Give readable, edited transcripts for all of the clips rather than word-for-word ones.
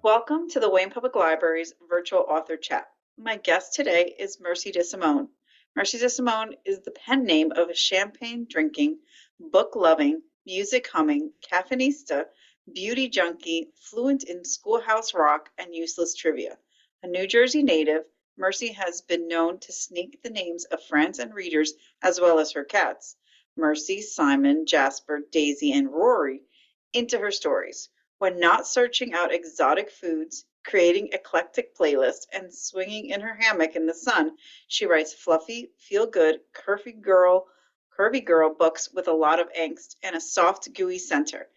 Welcome to the Wayne Public Library's virtual author chat. My guest today is Mercy DeSimone. Mercy DeSimone is the pen name of a champagne drinking, book loving, music humming, caffeinista, beauty junkie, fluent in schoolhouse rock and useless trivia. A New Jersey native, Mercy has been known to sneak the names of friends and readers as well as her cats, Mercy, Simon, Jasper, Daisy, and Rory, into her stories. When not searching out exotic foods, creating eclectic playlists, and swinging in her hammock in the sun, she writes fluffy, feel-good, curvy girl books with a lot of angst and a soft, gooey center.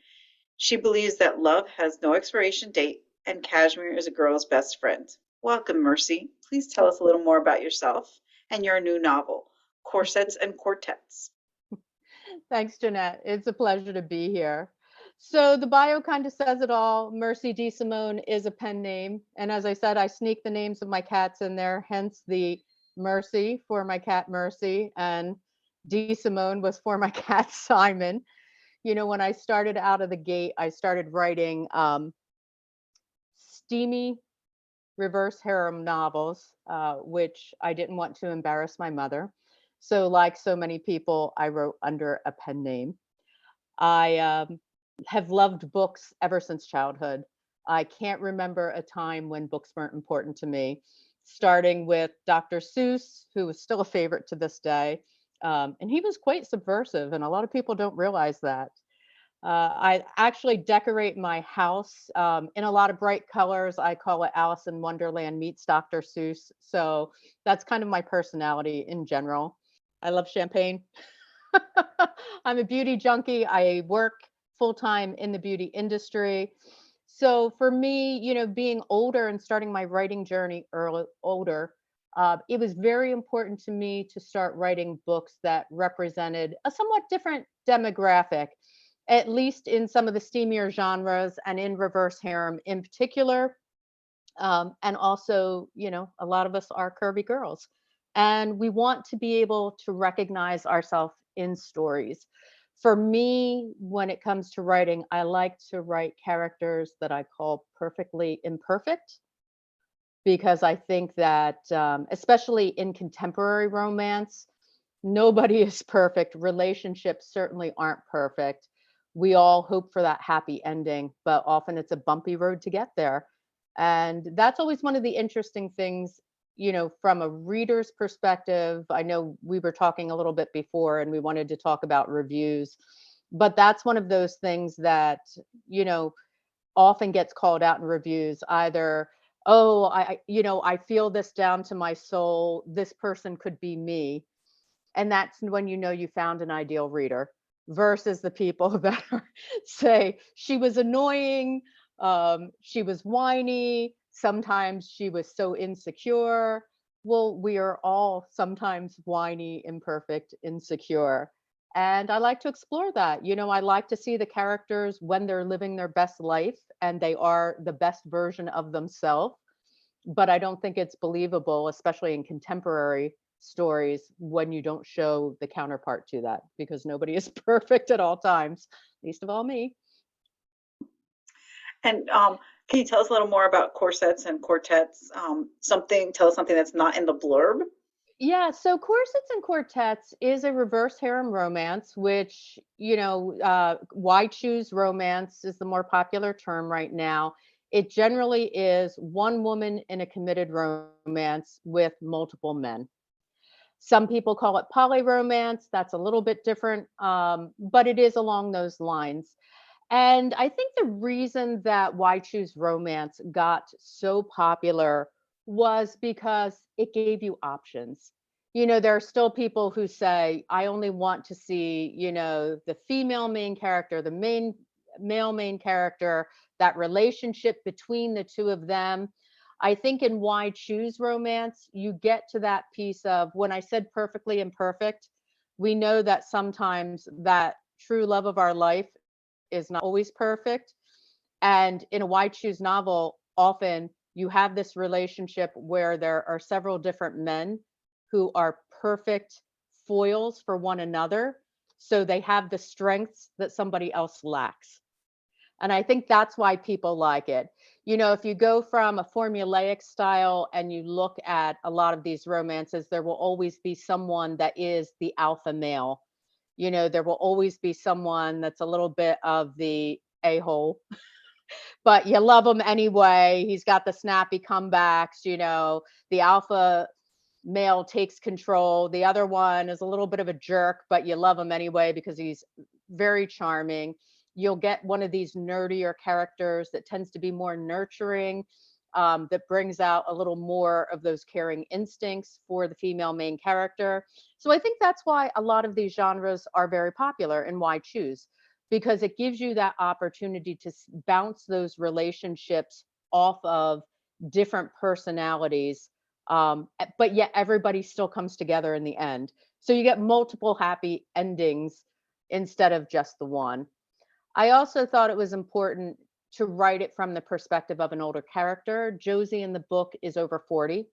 She believes that love has no expiration date and cashmere is a girl's best friend. Welcome, Mercy. Please tell us a little more about yourself and your new novel, Corsets and Quartets. Thanks, Janette. It's a pleasure to be here. So the bio kind of says it all. Mercy DeSimone is a pen name. And as I said, I sneak the names of my cats in there, hence the Mercy for my cat Mercy. And DeSimone was for my cat Simon. You know, when I started out of the gate, I started writing steamy reverse harem novels, which I didn't want to embarrass my mother. So like so many people, I wrote under a pen name. I have loved books ever since childhood. I can't remember a time when books weren't important to me, starting with Dr. Seuss, who is still a favorite to this day. And he was quite subversive, and a lot of people don't realize that. I actually decorate my house in a lot of bright colors. I call it Alice in Wonderland meets Dr. Seuss. So that's kind of my personality in general. I love champagne. I'm a beauty junkie. I work full time in the beauty industry. So for me, you know, being older and starting my writing journey older, it was very important to me to start writing books that represented a somewhat different demographic, at least in some of the steamier genres and in reverse harem in particular. And also, you know, a lot of us are curvy girls and we want to be able to recognize ourselves in stories. For me, when it comes to writing, I like to write characters that I call perfectly imperfect because I think that, especially in contemporary romance, nobody is perfect. Relationships certainly aren't perfect. We all hope for that happy ending, but often it's a bumpy road to get there. And that's always one of the interesting things, you know, from a reader's perspective. I know we were talking a little bit before and we wanted to talk about reviews, but that's one of those things that, you know, often gets called out in reviews, either, oh, you know, I feel this down to my soul. This person could be me. And that's when you know you found an ideal reader versus the people that say she was annoying, she was whiny, sometimes she was so insecure. Well, we are all sometimes whiny, imperfect, insecure. And I like to explore that. You know, I like to see the characters when they're living their best life and they are the best version of themselves. But I don't think it's believable, especially in contemporary stories, when you don't show the counterpart to that, because nobody is perfect at all times, least of all me. And can you tell us a little more about corsets and quartets? Tell us something that's not in the blurb. Yeah, so Corsets and Quartets is a reverse harem romance, which, you know, why choose romance is the more popular term right now. It generally is one woman in a committed romance with multiple men. Some people call it poly romance. That's a little bit different, but it is along those lines. And I think the reason that Why Choose Romance got so popular was because it gave you options. You know, there are still people who say, I only want to see, you know, the female main character, the male main character, that relationship between the two of them. I think in Why Choose Romance, you get to that piece of when I said perfectly imperfect, we know that sometimes that true love of our life is not always perfect. And in a Why Choose novel, often you have this relationship where there are several different men who are perfect foils for one another. So they have the strengths that somebody else lacks. And I think that's why people like it. If you go from a formulaic style and you look at a lot of these romances, there will always be someone that is the alpha male. There will always be someone that's a little bit of the a-hole, but you love him anyway. He's got the snappy comebacks, the alpha male takes control. The other one is a little bit of a jerk, but you love him anyway because he's very charming. You'll get one of these nerdier characters that tends to be more nurturing, that brings out a little more of those caring instincts for the female main character. So I think that's why a lot of these genres are very popular and why choose, because it gives you that opportunity to bounce those relationships off of different personalities, but yet everybody still comes together in the end. So you get multiple happy endings instead of just the one. I also thought it was important to write it from the perspective of an older character. Josie in the book is over 40.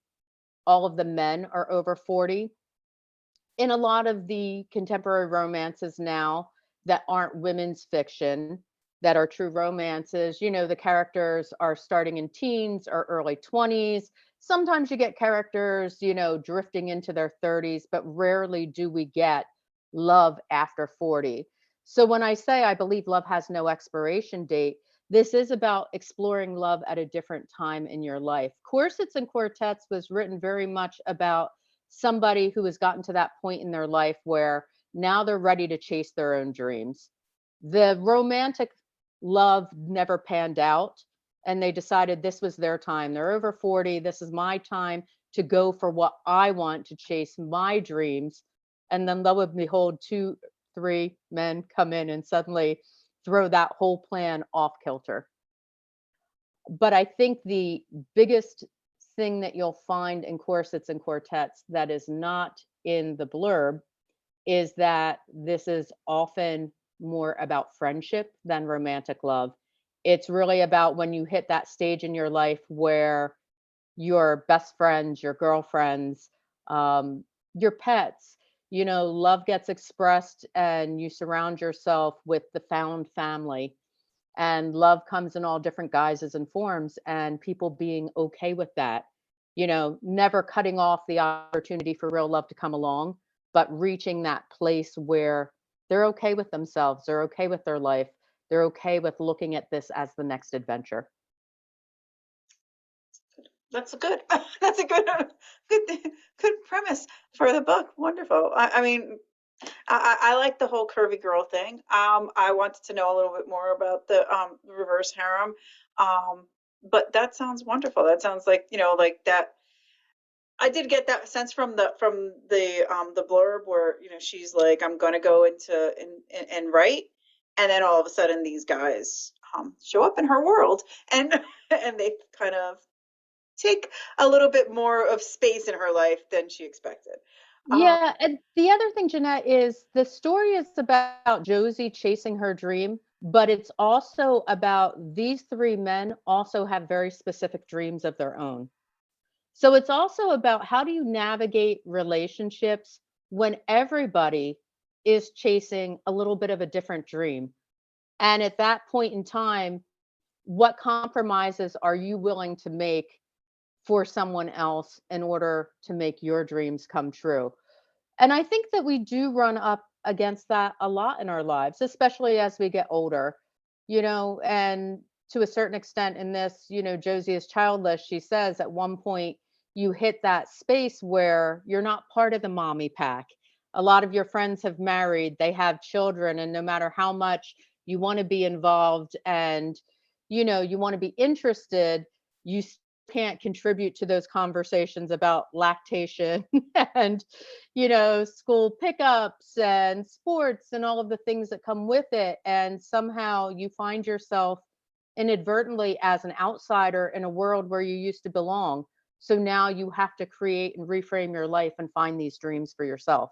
All of the men are over 40. In a lot of the contemporary romances now that aren't women's fiction, that are true romances, the characters are starting in teens or early 20s. Sometimes you get characters, drifting into their 30s, but rarely do we get love after 40. So when I say I believe love has no expiration date, this is about exploring love at a different time in your life. Corsets and Quartets was written very much about somebody who has gotten to that point in their life where now they're ready to chase their own dreams. The romantic love never panned out, and they decided this was their time. They're over 40. This is my time to go for what I want, to chase my dreams. And then lo and behold, 2, 3 men come in and suddenly throw that whole plan off kilter. But I think the biggest thing that you'll find in Corsets and Quartets that is not in the blurb is that this is often more about friendship than romantic love. It's really about when you hit that stage in your life where your best friends, your girlfriends, your pets, love gets expressed and you surround yourself with the found family. And love comes in all different guises and forms, and people being okay with that. Never cutting off the opportunity for real love to come along, but reaching that place where they're okay with themselves, they're okay with their life, they're okay with looking at this as the next adventure. That's a good. That's a good premise for the book. Wonderful. I mean, I like the whole curvy girl thing. I wanted to know a little bit more about the reverse harem. But that sounds wonderful. That sounds like, like that. I did get that sense from the blurb where, she's like, I'm gonna go into and write, and then all of a sudden these guys show up in her world, and and they kind of take a little bit more of space in her life than she expected. Um, Yeah, and the other thing, Jeanette, is the story is about Josie chasing her dream, but it's also about these 3 men also have very specific dreams of their own. So it's also about how do you navigate relationships when everybody is chasing a little bit of a different dream. And at that point in time, what compromises are you willing to make for someone else in order to make your dreams come true? And I think that we do run up against that a lot in our lives, especially as we get older, and to a certain extent in this, Josie is childless. She says at one point, you hit that space where you're not part of the mommy pack. A lot of your friends have married, they have children, and no matter how much you want to be involved and, you want to be interested, you can't contribute to those conversations about lactation and school pickups and sports and all of the things that come with it, and somehow you find yourself inadvertently as an outsider in a world where you used to belong. So now you have to create and reframe your life and find these dreams for yourself.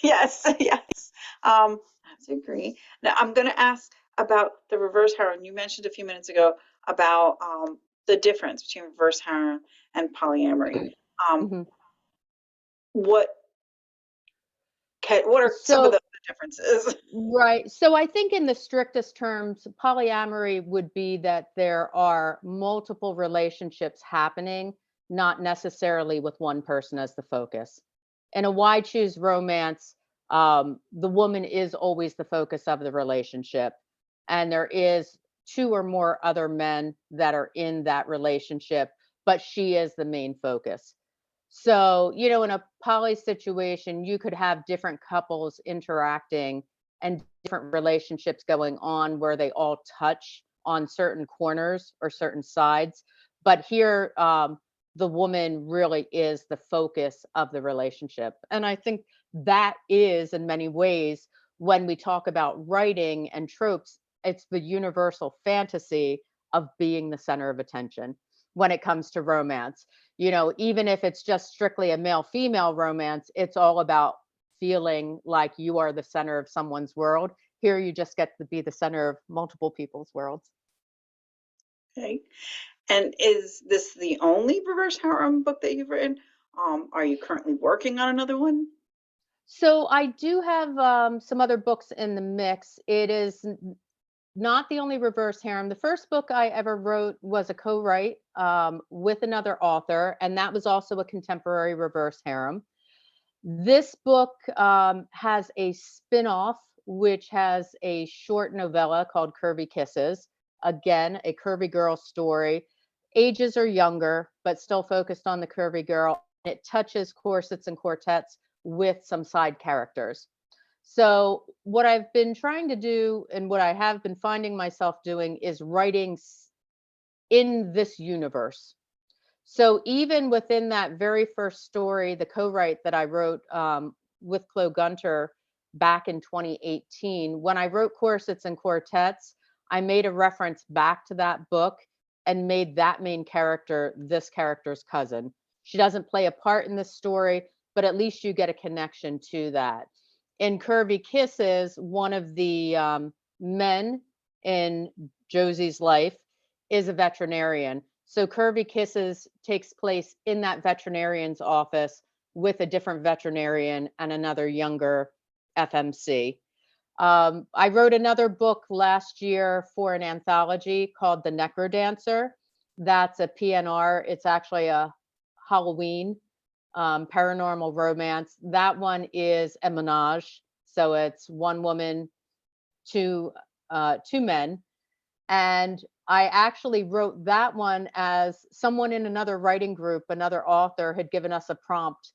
yes, yes. I have to agree. Now I'm going to ask about the reverse harem. You mentioned a few minutes ago about the difference between reverse harem and polyamory. Um, Mhm. what what are some of So the differences. Right. So I think in the strictest terms, polyamory would be that there are multiple relationships happening, not necessarily with one person as the focus. In a why choose romance, the woman is always the focus of the relationship, and there is two or more other men that are in that relationship, but she is the main focus. So, in a poly situation, you could have different couples interacting and different relationships going on where they all touch on certain corners or certain sides. But here, the woman really is the focus of the relationship. And I think that is, in many ways, when we talk about writing and tropes, it's the universal fantasy of being the center of attention when it comes to romance. Even if it's just strictly a male female romance, it's all about feeling like you are the center of someone's world. Here, you just get to be the center of multiple people's worlds. Okay. And is this the only reverse harem book that you've written? Are you currently working on another one? So, I do have some other books in the mix. It is not the only reverse harem. The first book I ever wrote was a co-write with another author, and that was also a contemporary reverse harem. This book has a spin-off, which has a short novella called Curvy Kisses. Again, a curvy girl story. Ages are younger, but still focused on the curvy girl. It touches corsets and quartets with some side characters. So, what I've been trying to do and what I have been finding myself doing is writing in this universe. So even within that very first story, the co-write that I wrote with Chloe Gunter back in 2018, when I wrote Corsets and Quartets, I made a reference back to that book and made that main character this character's cousin. She doesn't play a part in this story, but at least you get a connection to that. In Curvy Kisses, one of the men in Josie's life is a veterinarian. So Curvy Kisses takes place in that veterinarian's office with a different veterinarian and another younger FMC. I wrote another book last year for an anthology called The Necro Dancer. That's a PNR. It's actually a Halloween paranormal romance. That one is a menage. So it's one woman, two men, and I actually wrote that one as someone in another writing group, another author had given us a prompt,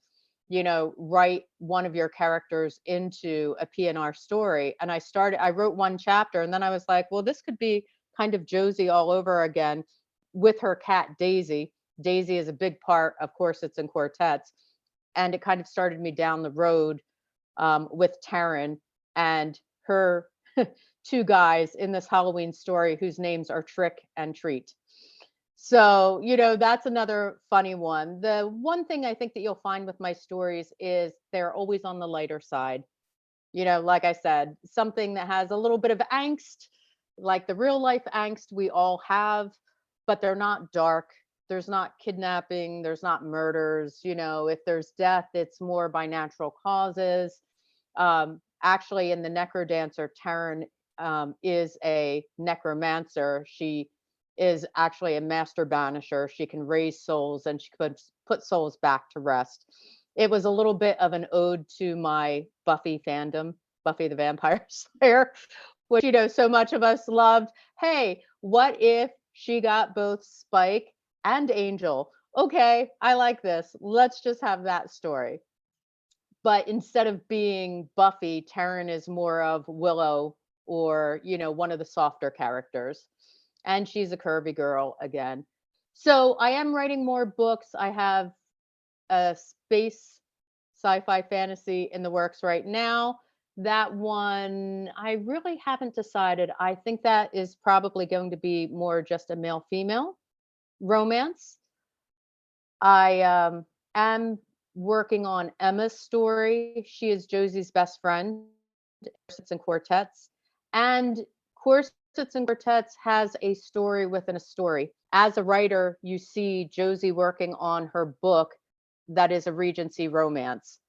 write one of your characters into a PNR story. And I wrote one chapter and then I was like, well, this could be kind of Josie all over again with her cat, Daisy. Daisy is a big part of Corsets and Quartets. And it kind of started me down the road with Taryn and her two guys in this Halloween story whose names are Trick and Treat. So, that's another funny one. The one thing I think that you'll find with my stories is they're always on the lighter side. Like I said, something that has a little bit of angst, like the real life angst we all have, but they're not dark. There's not kidnapping, there's not murders. If there's death, it's more by natural causes. Actually, in the Necro Dancer, Taryn is a necromancer. She is actually a master banisher. She can raise souls and she could put souls back to rest. It was a little bit of an ode to my Buffy fandom, Buffy the Vampire Slayer, which, so much of us loved. Hey, what if she got both Spike and Angel? Okay, I like this. Let's just have that story. But instead of being Buffy, Taryn is more of Willow or, one of the softer characters. And she's a curvy girl again. So I am writing more books. I have a space sci-fi fantasy in the works right now. That one, I really haven't decided. I think that is probably going to be more just a male-female romance. I am working on Emma's story. She is Josie's best friend, Corsets and Quartets. And Corsets and Quartets has a story within a story. As a writer, you see Josie working on her book that is a Regency romance.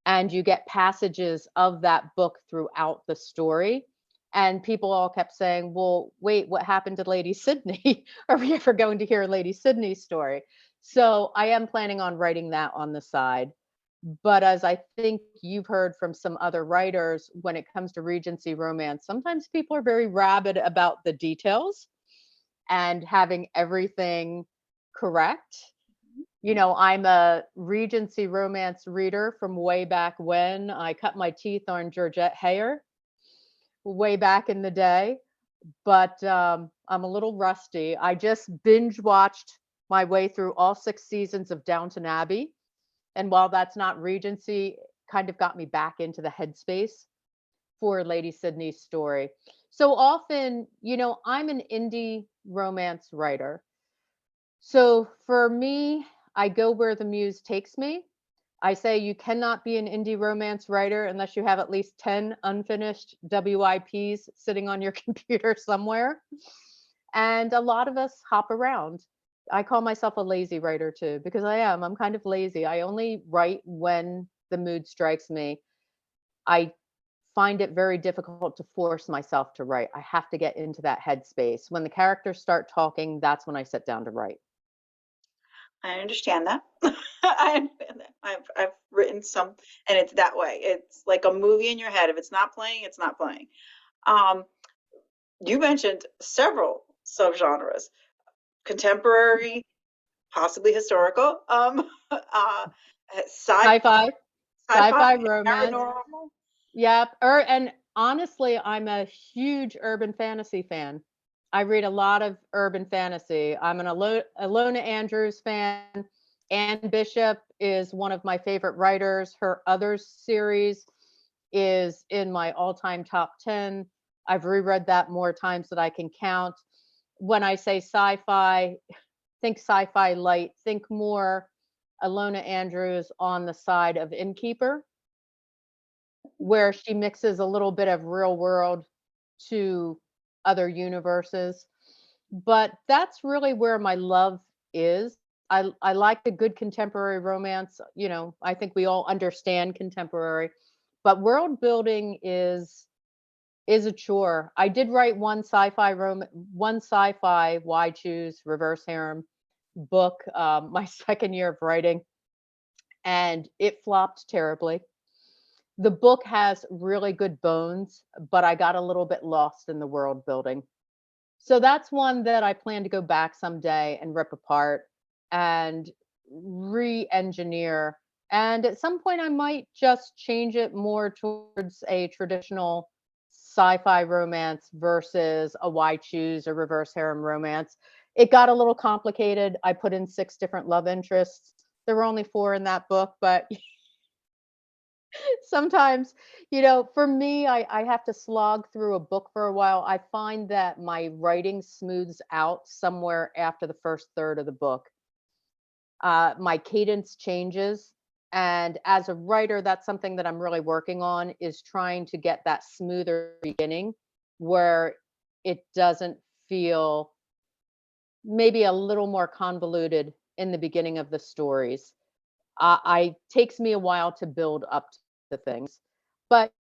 and you get passages of that book throughout the story. And people all kept saying, well, wait, what happened to Lady Sydney? Are we ever going to hear Lady Sydney's story? So I am planning on writing that on the side. But as I think you've heard from some other writers, when it comes to Regency romance, sometimes people are very rabid about the details and having everything correct. You know, I'm a Regency romance reader from way back when. I cut my teeth on Georgette Heyer way back in the day, but I'm a little rusty. I just binge watched my way through all 6 seasons of Downton Abbey. And while that's not Regency, kind of got me back into the headspace for Lady Sydney's story. So often, I'm an indie romance writer. So for me, I go where the muse takes me. I say you cannot be an indie romance writer unless you have at least 10 unfinished WIPs sitting on your computer somewhere. And a lot of us hop around. I call myself a lazy writer too, because I am. I'm kind of lazy. I only write when the mood strikes me. I find it very difficult to force myself to write. I have to get into that headspace. When the characters start talking, that's when I sit down to write. I understand that. I understand that. I've written some, and it's that way. It's like a movie in your head. If it's not playing, it's not playing. Um, you mentioned several subgenres: contemporary, possibly historical, sci Sci-fi, sci-fi, sci-fi romance. paranormal. Yep. And honestly, I'm a huge urban fantasy fan. I read a lot of urban fantasy. I'm an Alona Andrews fan. Anne Bishop is one of my favorite writers. Her Others series is in my all-time top 10. I've reread that more times than I can count. When I say sci-fi, think sci-fi light, think more Alona Andrews on the side of Innkeeper, where she mixes a little bit of real world to other universes. But that's really where my love is. I like a good contemporary romance. I think we all understand contemporary, but world building is a chore. I did write one sci-fi why choose reverse harem book my second year of writing, and it flopped terribly. The book has really good bones, but I got a little bit lost in the world building. So that's one that I plan to go back someday and rip apart and re-engineer. And at some point, I might just change it more towards a traditional sci-fi romance versus a why choose or reverse harem romance. It got a little complicated. I put in 6 different love interests. There were only 4 in that book, but sometimes, for me, I have to slog through a book for a while. I find that my writing smooths out somewhere after the first third of the book. My cadence changes. And as a writer, that's something that I'm really working on, is trying to get that smoother beginning where it doesn't feel maybe a little more convoluted in the beginning of the stories. I takes me a while to build up to things. But,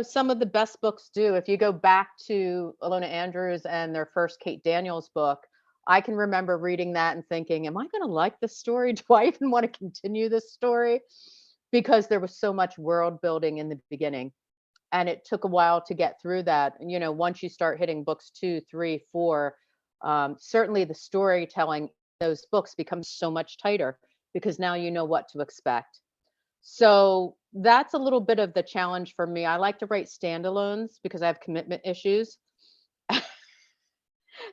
some of the best books do. If you go back to Alona Andrews and their first Kate Daniels book, I can remember reading that and thinking, am I going to like this story? Do I even want to continue this story? Because there was so much world building in the beginning. And it took a while to get through that. Once you start hitting books 2, 3, 4, certainly the storytelling in those books becomes so much tighter because now you know what to expect. So that's a little bit of the challenge for me. I like to write standalones because I have commitment issues.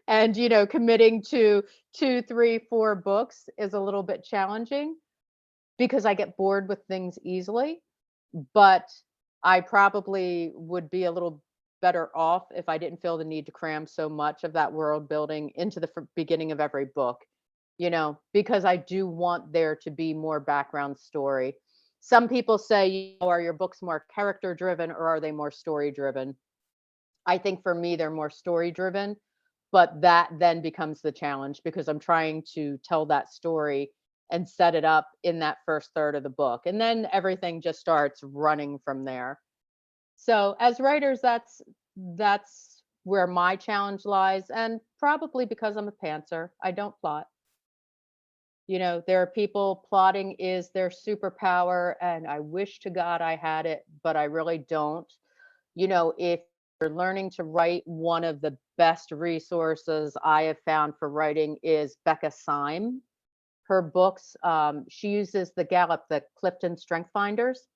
And, committing to 2, 3, 4 books is a little bit challenging because I get bored with things easily. But I probably would be a little better off if I didn't feel the need to cram so much of that world building into the beginning of every book, because I do want there to be more background story. Some people say, are your books more character driven or are they more story driven? I think for me, they're more story driven, but that then becomes the challenge because I'm trying to tell that story and set it up in that first third of the book. And then everything just starts running from there. So as writers, that's where my challenge lies. And probably because I'm a pantser, I don't plot. There are people plotting is their superpower, and I wish to God I had it, but I really don't. If you're learning to write, one of the best resources I have found for writing is Becca Syme. Her books, she uses the Gallup, the Clifton Strength Finders,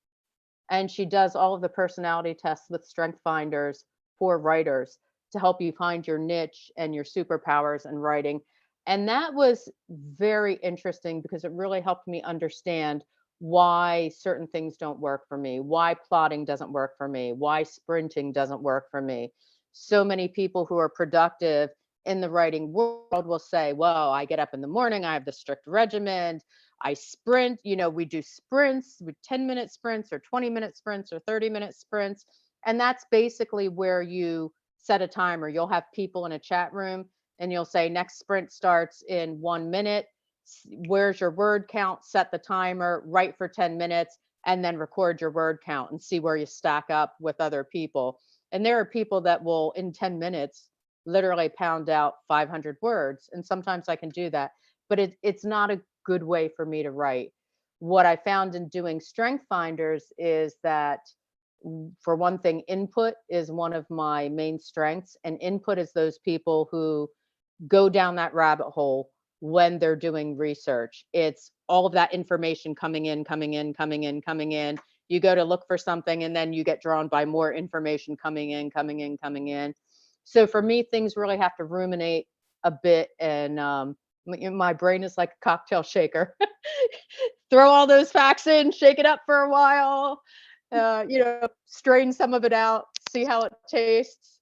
and she does all of the personality tests with Strength Finders for writers to help you find your niche and your superpowers in writing. And that was very interesting because it really helped me understand why certain things don't work for me, why plotting doesn't work for me, why sprinting doesn't work for me. So many people who are productive in the writing world will say, well, I get up in the morning, I have the strict regimen, I sprint, we do sprints with 10-minute sprints or 20-minute sprints or 30-minute sprints. And that's basically where you set a timer. You'll have people in a chat room and you'll say, next sprint starts in 1 minute. Where's your word count? Set the timer, write for 10 minutes, and then record your word count and see where you stack up with other people. And there are people that will, in 10 minutes, literally pound out 500 words. And sometimes I can do that, but it's not a good way for me to write. What I found in doing Strength Finders is that, for one thing, input is one of my main strengths. And input is those people who go down that rabbit hole when they're doing research. It's all of that information coming in, coming in, coming in, coming in. You go to look for something and then you get drawn by more information coming in, coming in, coming in. So for me, things really have to ruminate a bit, and my brain is like a cocktail shaker. Throw all those facts in, shake it up for a while, strain some of it out, see how it tastes,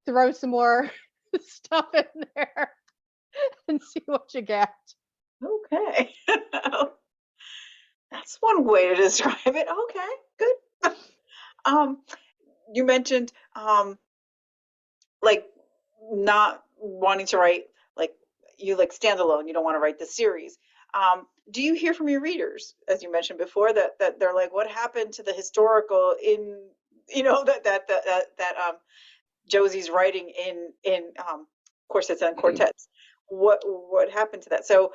throw some more stuff in there and see what you get. Okay. That's one way to describe it. Okay, good. Um, you mentioned like not wanting to write, like you like standalone, you don't want to write the series. Do you hear from your readers, as you mentioned before, that they're like, what happened to the historical in, that Josie's writing in corsets and quartets? What happened to that? So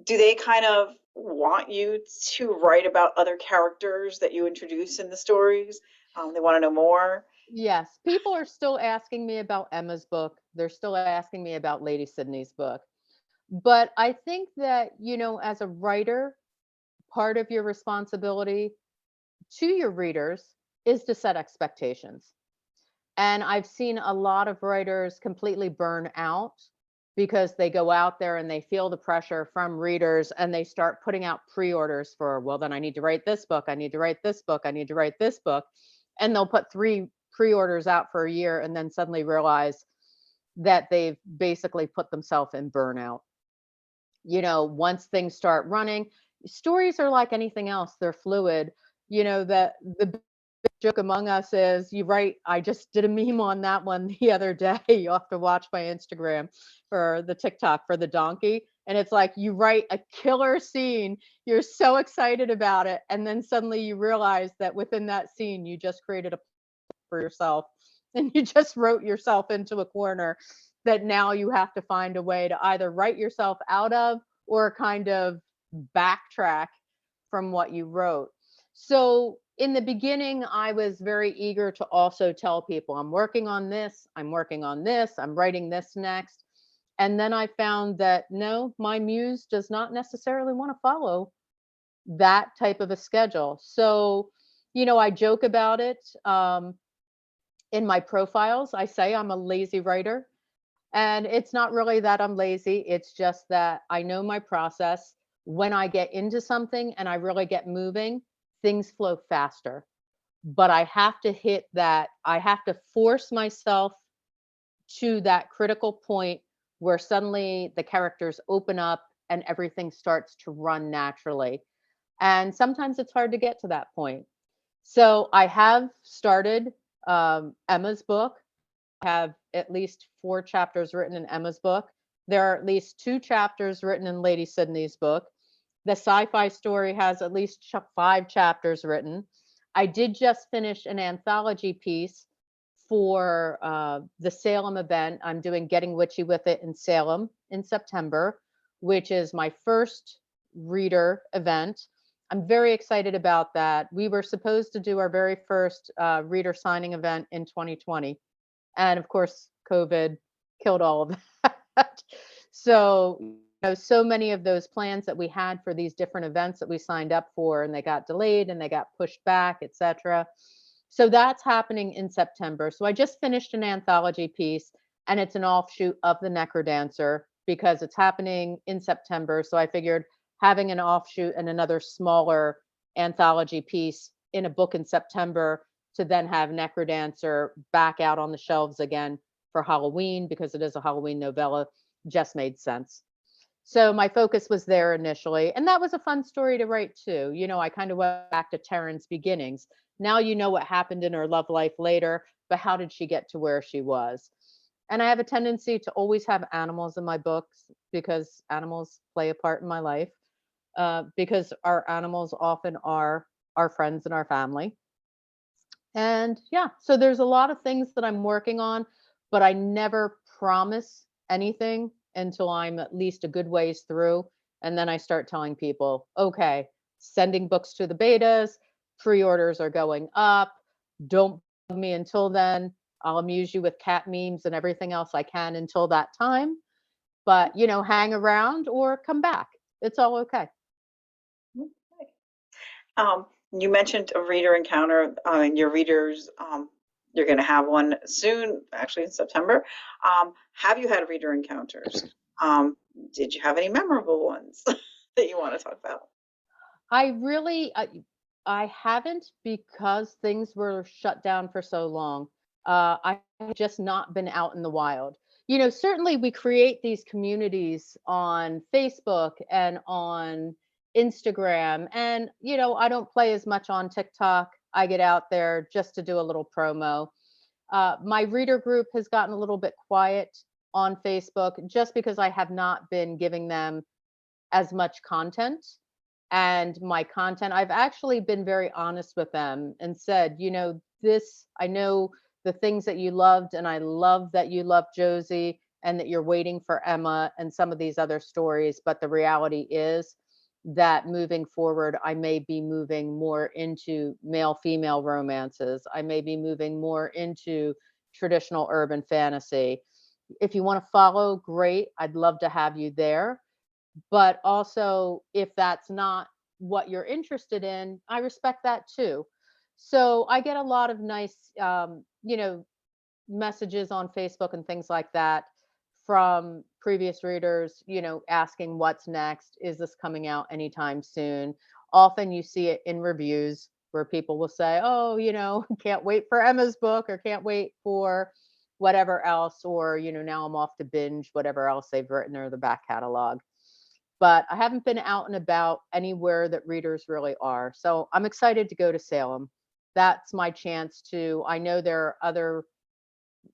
do they kind of want you to write about other characters that you introduce in the stories? They want to know more. Yes, people are still asking me about Emma's book. They're still asking me about Lady Sydney's book. But I think that, as a writer, part of your responsibility to your readers is to set expectations. And I've seen a lot of writers completely burn out because they go out there and they feel the pressure from readers and they start putting out pre-orders for, well, then I need to write this book. I need to write this book. I need to write this book. And they'll put 3 pre-orders out for a year and then suddenly realize that they've basically put themselves in burnout. Once things start running, stories are like anything else. They're fluid. That the joke among us is you write, I just did a meme on that one the other day. You have to watch my Instagram for the TikTok for the donkey. And it's like you write a killer scene, you're so excited about it. And then suddenly you realize that within that scene, you just created a for yourself and you just wrote yourself into a corner that now you have to find a way to either write yourself out of or kind of backtrack from what you wrote. So in the beginning, I was very eager to also tell people, I'm working on this, I'm working on this, I'm writing this next. And then I found that no, my muse does not necessarily want to follow that type of a schedule. So, I joke about it. In my profiles, I say I'm a lazy writer. And it's not really that I'm lazy. It's just that I know my process. When I get into something and I really get moving, things flow faster. But I have to hit that, I have to force myself to that critical point where suddenly the characters open up and everything starts to run naturally. And sometimes it's hard to get to that point. So I have started Emma's book. I have at least 4 chapters written in Emma's book. There are at least 2 chapters written in Lady Sydney's book. The sci-fi story has at least 5 chapters written. I did just finish an anthology piece for the Salem event. I'm doing Getting Witchy with It in Salem in September, which is my first reader event. I'm very excited about that. We were supposed to do our very first reader signing event in 2020. And of course, COVID killed all of that. So, so many of those plans that we had for these different events that we signed up for, and they got delayed and they got pushed back, etc. So that's happening in September. So I just finished an anthology piece, and it's an offshoot of the Necrodancer because it's happening in September. So I figured having an offshoot and another smaller anthology piece in a book in September to then have Necrodancer back out on the shelves again for Halloween, because it is a Halloween novella, just made sense. So my focus was there initially, and that was a fun story to write too. I kind of went back to Taryn's beginnings. Now you know what happened in her love life later, but how did she get to where she was? And I have a tendency to always have animals in my books because animals play a part in my life, because our animals often are our friends and our family. And yeah, so there's a lot of things that I'm working on, but I never promise anything until I'm at least a good ways through. And then I start telling people, okay, sending books to the betas, pre-orders are going up. Don't bug me until then. I'll amuse you with cat memes and everything else I can until that time. But, hang around or come back. It's all okay. Okay. You mentioned a reader encounter, and your readers, you're going to have one soon, actually in September. Have you had reader encounters? Did you have any memorable ones that you want to talk about? I haven't, because things were shut down for so long. I have just not been out in the wild. Certainly we create these communities on Facebook and on Instagram, and I don't play as much on TikTok. I get out there just to do a little promo. My reader group has gotten a little bit quiet on Facebook just because I have not been giving them as much content. And my content, I've actually been very honest with them and said, I know the things that you loved, and I love that you love Josie and that you're waiting for Emma and some of these other stories. But the reality is that moving forward, I may be moving more into male female romances. I may be moving more into traditional urban fantasy. If you want to follow, great. I'd love to have you there. But also, if that's not what you're interested in, I respect that too. So I get a lot of nice, messages on Facebook and things like that from previous readers, asking what's next. Is this coming out anytime soon? Often you see it in reviews where people will say, oh, can't wait for Emma's book, or can't wait for whatever else, or, now I'm off to binge whatever else they've written or the back catalog. But I haven't been out and about anywhere that readers really are. So I'm excited to go to Salem. That's my chance I know there are other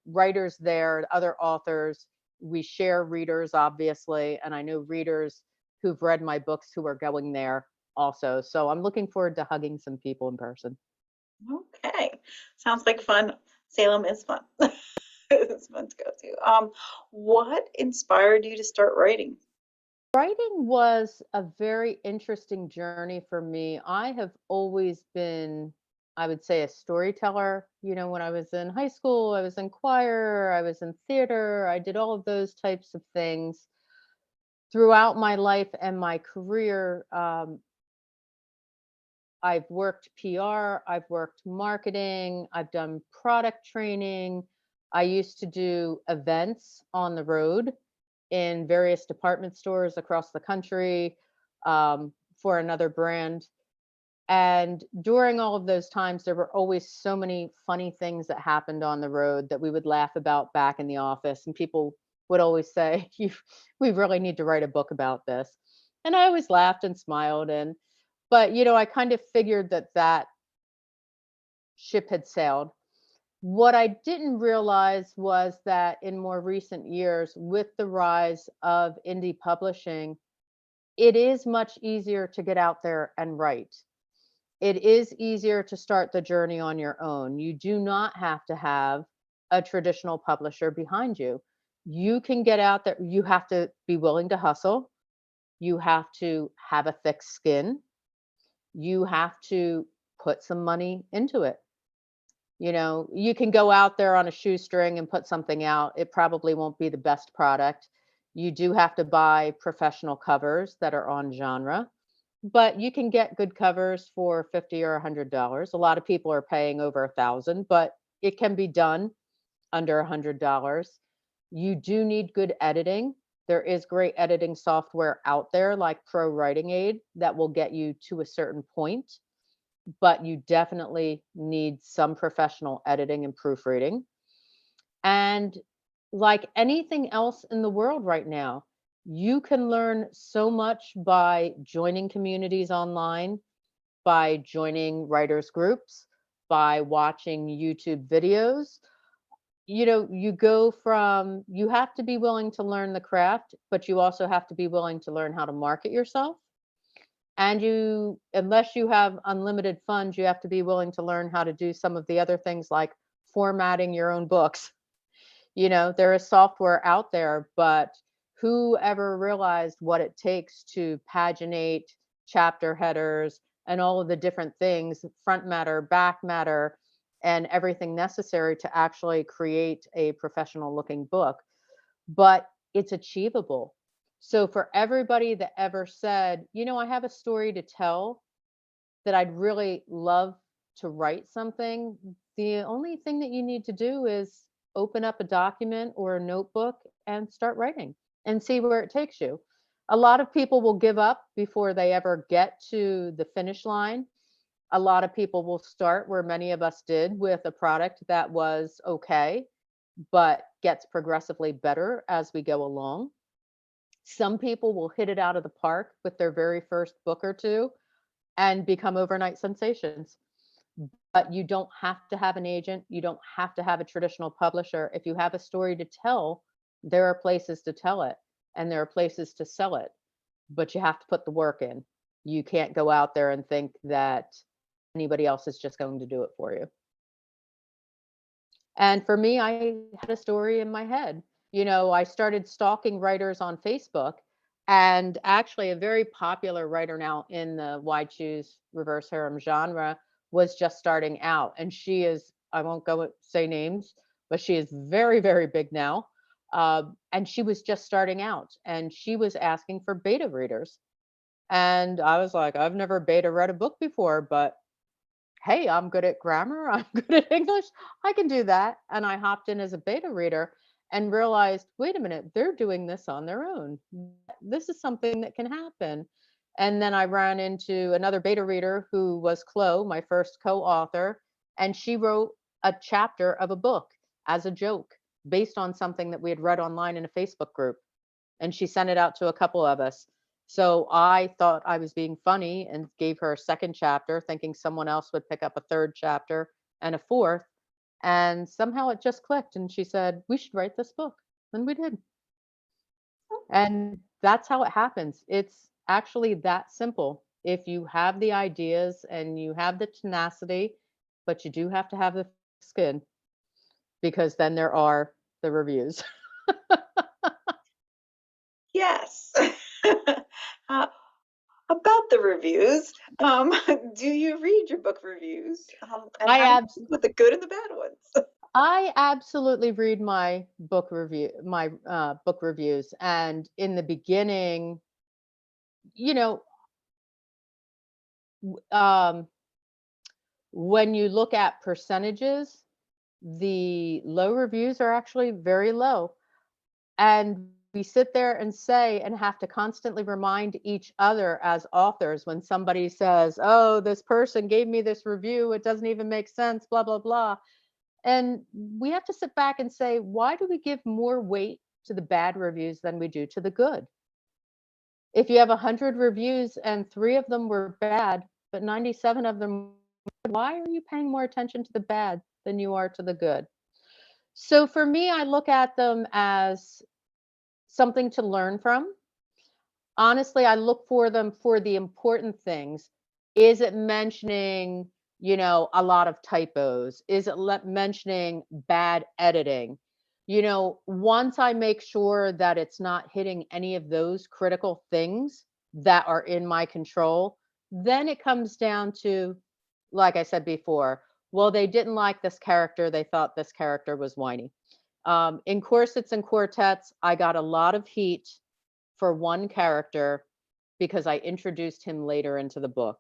writers there, other authors. We share readers, obviously, and I know readers who've read my books who are going there also. So I'm looking forward to hugging some people in person. Okay, sounds like fun. Salem is fun. It's fun to go to. What inspired you to start writing? Writing was a very interesting journey for me. I have always been, I would say, a storyteller. When I was in high school, I was in choir, I was in theater, I did all of those types of things. Throughout my life and my career, I've worked PR, I've worked marketing, I've done product training. I used to do events on the road in various department stores across the country, for another brand. And during all of those times, there were always so many funny things that happened on the road that we would laugh about back in the office. And people would always say, we really need to write a book about this. And I always laughed and smiled. But I kind of figured that ship had sailed. What I didn't realize was that in more recent years, with the rise of indie publishing, it is much easier to get out there and write. It is easier to start the journey on your own. You do not have to have a traditional publisher behind you. You can get out there. You have to be willing to hustle. You have to have a thick skin. You have to put some money into it. You can go out there on a shoestring and put something out. It probably won't be the best product. You do have to buy professional covers that are on genre, but you can get good covers for 50 or $100. A lot of people are paying over 1,000, but it can be done under $100. You do need good editing. There is great editing software out there like Pro Writing Aid that will get you to a certain point, but you definitely need some professional editing and proofreading. And like anything else in the world right now, you can learn so much by joining communities online, by joining writers groups, by watching YouTube videos. You have to be willing to learn the craft, but you also have to be willing to learn how to market yourself. And unless you have unlimited funds, you have to be willing to learn how to do some of the other things like formatting your own books. There is software out there, but who ever realized what it takes to paginate chapter headers and all of the different things, front matter, back matter, and everything necessary to actually create a professional looking book? But it's achievable. So for everybody that ever said, I have a story to tell that I'd really love to write something, the only thing that you need to do is open up a document or a notebook and start writing and see where it takes you. A lot of people will give up before they ever get to the finish line. A lot of people will start where many of us did, with a product that was okay, but gets progressively better as we go along. Some people will hit it out of the park with their very first book or two and become overnight sensations. But you don't have to have an agent. You don't have to have a traditional publisher. If you have a story to tell, there are places to tell it and there are places to sell it, but you have to put the work in. You can't go out there and think that anybody else is just going to do it for you. And for me, I had a story in my head. I started stalking writers on Facebook, and actually a very popular writer now in the Why Choose Reverse Harem genre was just starting out. And she is, I won't go say names, but she is very, very big now. And she was just starting out and she was asking for beta readers. And I was like, I've never beta read a book before, but hey, I'm good at grammar, I'm good at English, I can do that. And I hopped in as a beta reader and realized, wait a minute, they're doing this on their own. This is something that can happen. And then I ran into another beta reader who was Chloe, my first co-author, and she wrote a chapter of a book as a joke based on something that we had read online in a Facebook group. And she sent it out to a couple of us. So I thought I was being funny and gave her a second chapter, thinking someone else would pick up a third chapter and a fourth. And somehow it just clicked. And she said, we should write this book. And we did. And that's how it happens. It's actually that simple. If you have the ideas and you have the tenacity, but you do have to have the skin, because then there are the reviews. Yes. Uh, about the reviews, do you read your book reviews? And I how do you abs deal with the good and the bad ones? I absolutely read my book reviews. And in the beginning, you know, um, when you look at percentages, the low reviews are actually very low. And we sit there and say and have to constantly remind each other as authors when somebody says, oh, this person gave me this review, it doesn't even make sense, blah, blah, blah. And we have to sit back and say, why do we give more weight to the bad reviews than we do to the good? If you have 100 reviews and 3 of them were bad, but 97 of them, why are you paying more attention to the bad than you are to the good. So for me, I look at them as something to learn from. Honestly, I look for them for the important things. Is it mentioning, a lot of typos? Is it mentioning bad editing? Once I make sure that it's not hitting any of those critical things that are in my control, then it comes down to, like I said before, well, they didn't like this character. They thought this character was whiny. In corsets and quartets, I got a lot of heat for one character because I introduced him later into the book.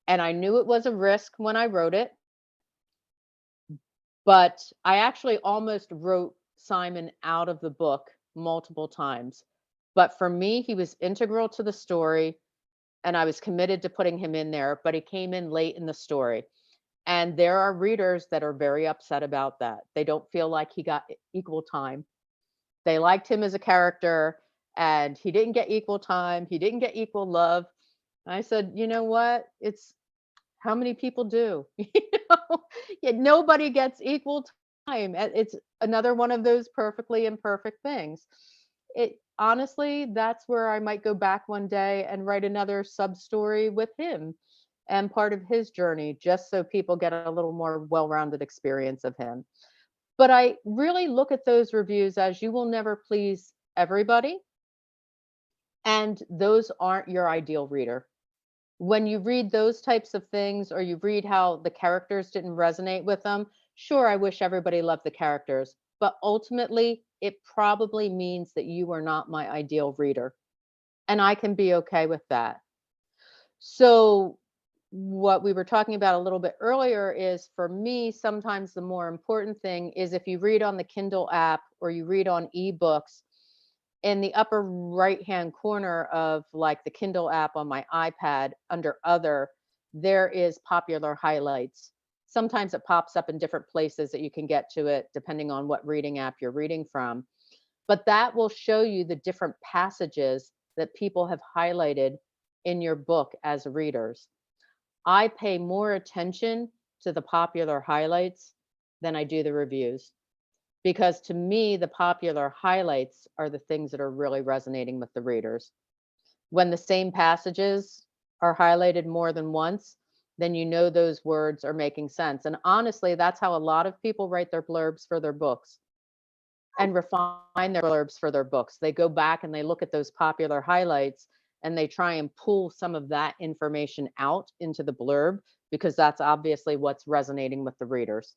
And I knew it was a risk when I wrote it, but I actually almost wrote Simon out of the book multiple times. But for me, he was integral to the story, and I was committed to putting him in there, but he came in late in the story. And there are readers that are very upset about that. They don't feel like he got equal time. They liked him as a character, and he didn't get equal time. He didn't get equal love. I said, "You know what? It's how many people do?" know? Yeah, nobody gets equal time. It's another one of those perfectly imperfect things. It honestly, that's where I might go back one day and write another sub story with him and part of his journey, just so people get a little more well-rounded experience of him. But I really look at those reviews as you will never please everybody, and those aren't your ideal reader. When you read those types of things or you read how the characters didn't resonate with them, sure, I wish everybody loved the characters, but ultimately, it probably means that you are not my ideal reader, and I can be okay with that. So, what we were talking about a little bit earlier is for me, sometimes the more important thing is if you read on the Kindle app or you read on ebooks, in the upper right hand corner of like the Kindle app on my iPad under other, there is popular highlights. Sometimes it pops up in different places that you can get to it depending on what reading app you're reading from. But that will show you the different passages that people have highlighted in your book as readers. I pay more attention to the popular highlights than I do the reviews because to me, the popular highlights are the things that are really resonating with the readers. When the same passages are highlighted more than once, then you know those words are making sense. And honestly, that's how a lot of people write their blurbs for their books and refine their blurbs for their books. They go back and they look at those popular highlights and they try and pull some of that information out into the blurb because that's obviously what's resonating with the readers.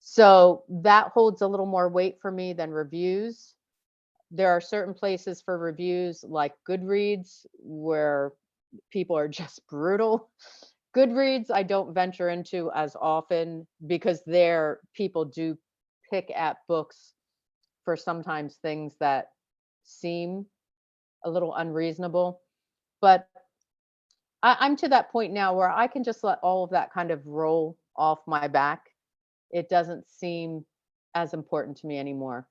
So that holds a little more weight for me than reviews. There are certain places for reviews like Goodreads where people are just brutal. Goodreads, I don't venture into as often because there people do pick at books for sometimes things that seem a little unreasonable. But I'm to that point now where I can just let all of that kind of roll off my back. It doesn't seem as important to me anymore.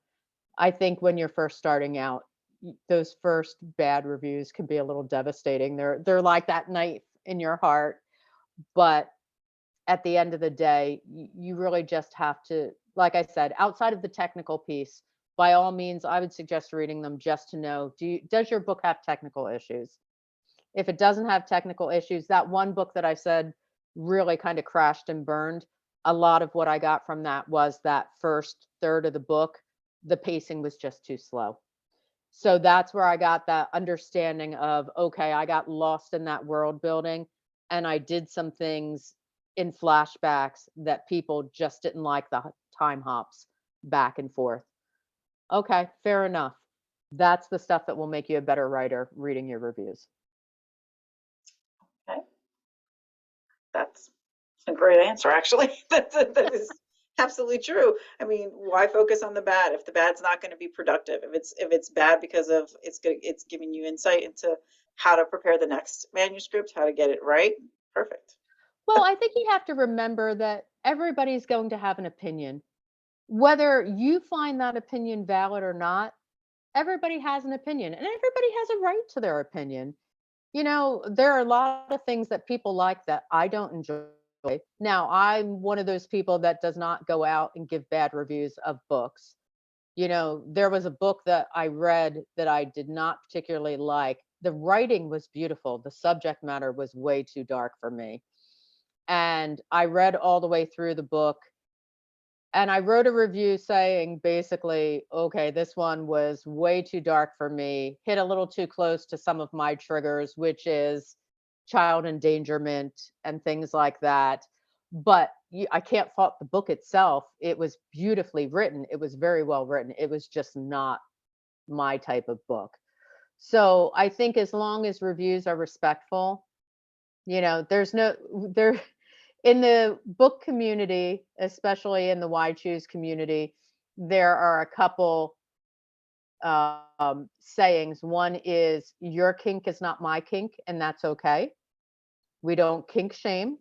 I think when you're first starting out, those first bad reviews can be a little devastating. They're like that knife in your heart, but at the end of the day, you really just have to, like I said, outside of the technical piece, by all means, I would suggest reading them just to know, does your book have technical issues? If it doesn't have technical issues, that one book that I said really kind of crashed and burned, a lot of what I got from that was that first third of the book, the pacing was just too slow. So that's where I got that understanding of, okay, I got lost in that world building and I did some things in flashbacks that people just didn't like the time hops back and forth. Okay, fair enough. That's the stuff that will make you a better writer reading your reviews. Okay, that's a great answer, actually. That is absolutely true. I mean, why focus on the bad if the bad's not going to be productive? If it's bad because of it's giving you insight into how to prepare the next manuscript, how to get it right. Perfect. Well, I think you have to remember that everybody's going to have an opinion. Whether you find that opinion valid or not, everybody has an opinion and everybody has a right to their opinion. There are a lot of things that people like that I don't enjoy. Now, I'm one of those people that does not go out and give bad reviews of books. There was a book that I read that I did not particularly like. The writing was beautiful. The subject matter was way too dark for me. And I read all the way through the book and I wrote a review saying basically, okay, this one was way too dark for me, hit a little too close to some of my triggers, which is child endangerment and things like that. But I can't fault the book itself. It was beautifully written. It was very well written. It was just not my type of book. So I think as long as reviews are respectful, there's no there in the book community, especially in the Why Choose community, there are a couple sayings. One is, your kink is not my kink, and that's okay. We don't kink shame.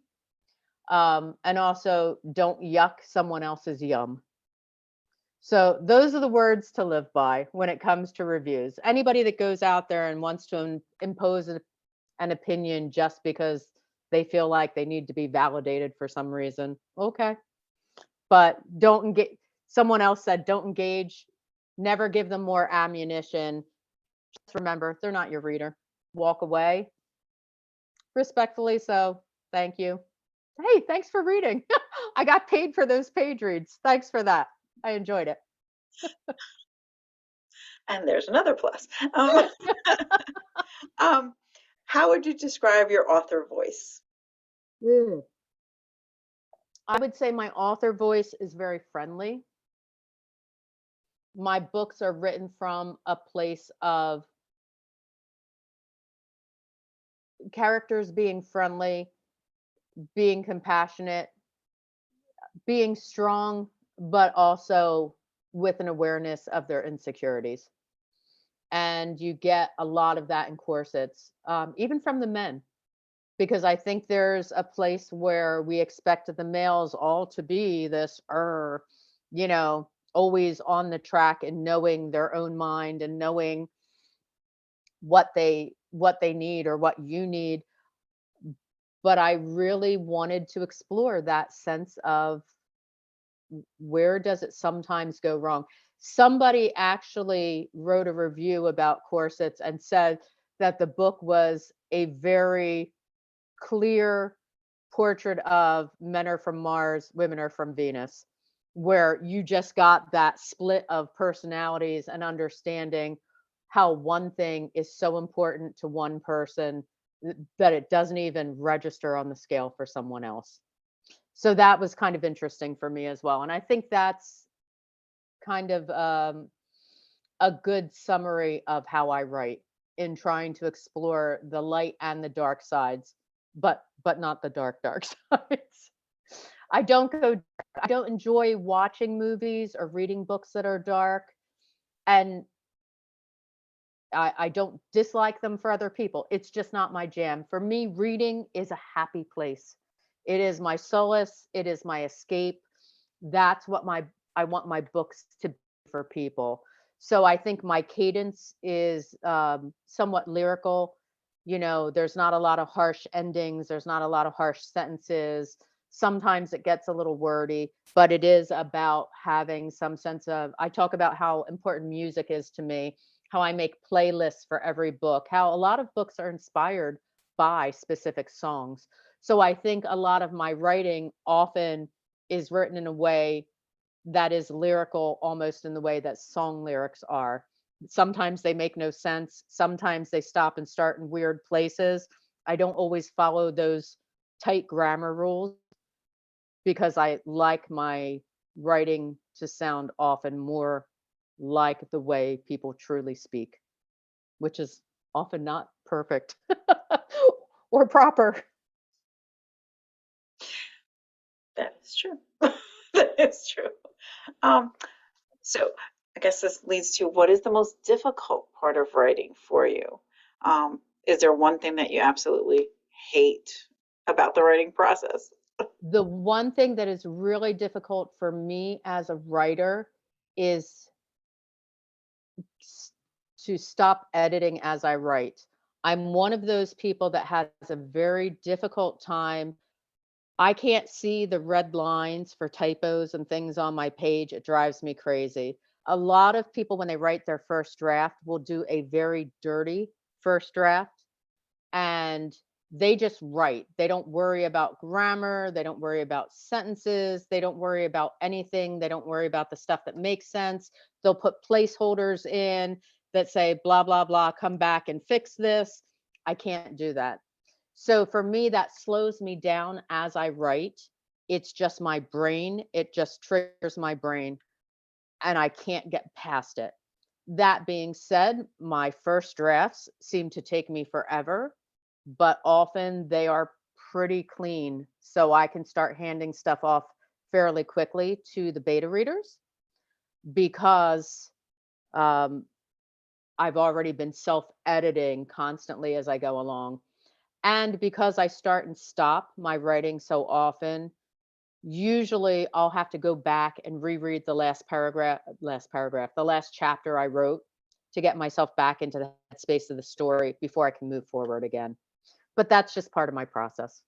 And also, don't yuck someone else's yum. So those are the words to live by when it comes to reviews. Anybody that goes out there and wants to impose an opinion just because they feel like they need to be validated for some reason, okay. But don't engage. Someone else said, don't engage, never give them more ammunition. Just remember, they're not your reader. Walk away respectfully. So thank you. Hey, thanks for reading. I got paid for those page reads. Thanks for that. I enjoyed it. And there's another plus. Um, how would you describe your author voice? Mm. I would say my author voice is very friendly. My books are written from a place of characters being friendly, being compassionate, being strong, but also with an awareness of their insecurities. And you get a lot of that in corsets, even from the men, because I think there's a place where we expect the males all to be this, always on the track and knowing their own mind and knowing what they need or what you need. But I really wanted to explore that sense of, where does it sometimes go wrong? Somebody actually wrote a review about corsets and said that the book was a very clear portrait of men are from Mars, women are from Venus, where you just got that split of personalities and understanding how one thing is so important to one person that it doesn't even register on the scale for someone else. So that was kind of interesting for me as well. And I think that's kind of a good summary of how I write, in trying to explore the light and the dark sides, but not the dark sides. I don't enjoy watching movies or reading books that are dark, and I don't dislike them for other people. It's just not my jam. For me, reading is a happy place. It is my solace, it is my escape. That's what I want my books to be for people. So I think my cadence is somewhat lyrical. There's not a lot of harsh endings, there's not a lot of harsh sentences. Sometimes it gets a little wordy, but it is about having some sense of, I talk about how important music is to me, how I make playlists for every book, how a lot of books are inspired by specific songs. So I think a lot of my writing often is written in a way that is lyrical, almost in the way that song lyrics are. Sometimes they make no sense. Sometimes they stop and start in weird places. I don't always follow those tight grammar rules, because I like my writing to sound often more like the way people truly speak, which is often not perfect or proper. That is true. That is true. Um, so I guess this leads to, what is the most difficult part of writing for you? Is there one thing that you absolutely hate about the writing process? The one thing that is really difficult for me as a writer is s- to stop editing as I write. I'm one of those people that has a very difficult time. I can't see the red lines for typos and things on my page. It drives me crazy. A lot of people, when they write their first draft, will do a very dirty first draft and they just write. They don't worry about grammar. They don't worry about sentences. They don't worry about anything. They don't worry about the stuff that makes sense. They'll put placeholders in that say, blah, blah, blah, come back and fix this. I can't do that. So for me, that slows me down as I write. It's just my brain. It just triggers my brain and I can't get past it. That being said, my first drafts seem to take me forever, but often they are pretty clean. So I can start handing stuff off fairly quickly to the beta readers because um, I've already been self editing constantly as I go along. And because I start and stop my writing so often, usually I'll have to go back and reread the last chapter I wrote to get myself back into the space of the story before I can move forward again. But that's just part of my process.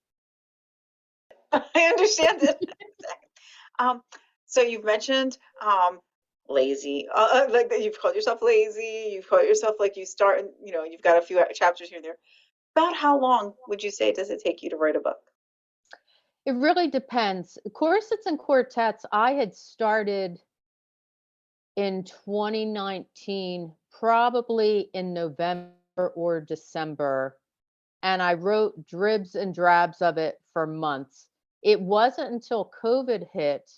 I understand it. Um, so you've mentioned lazy, like that you've called yourself lazy. You've called yourself like you start, and you've got a few chapters here and there. About how long would you say does it take you to write a book? It really depends. Corsets and quartets, I had started in 2019, probably in November or December, and I wrote dribs and drabs of it for months. It wasn't until COVID hit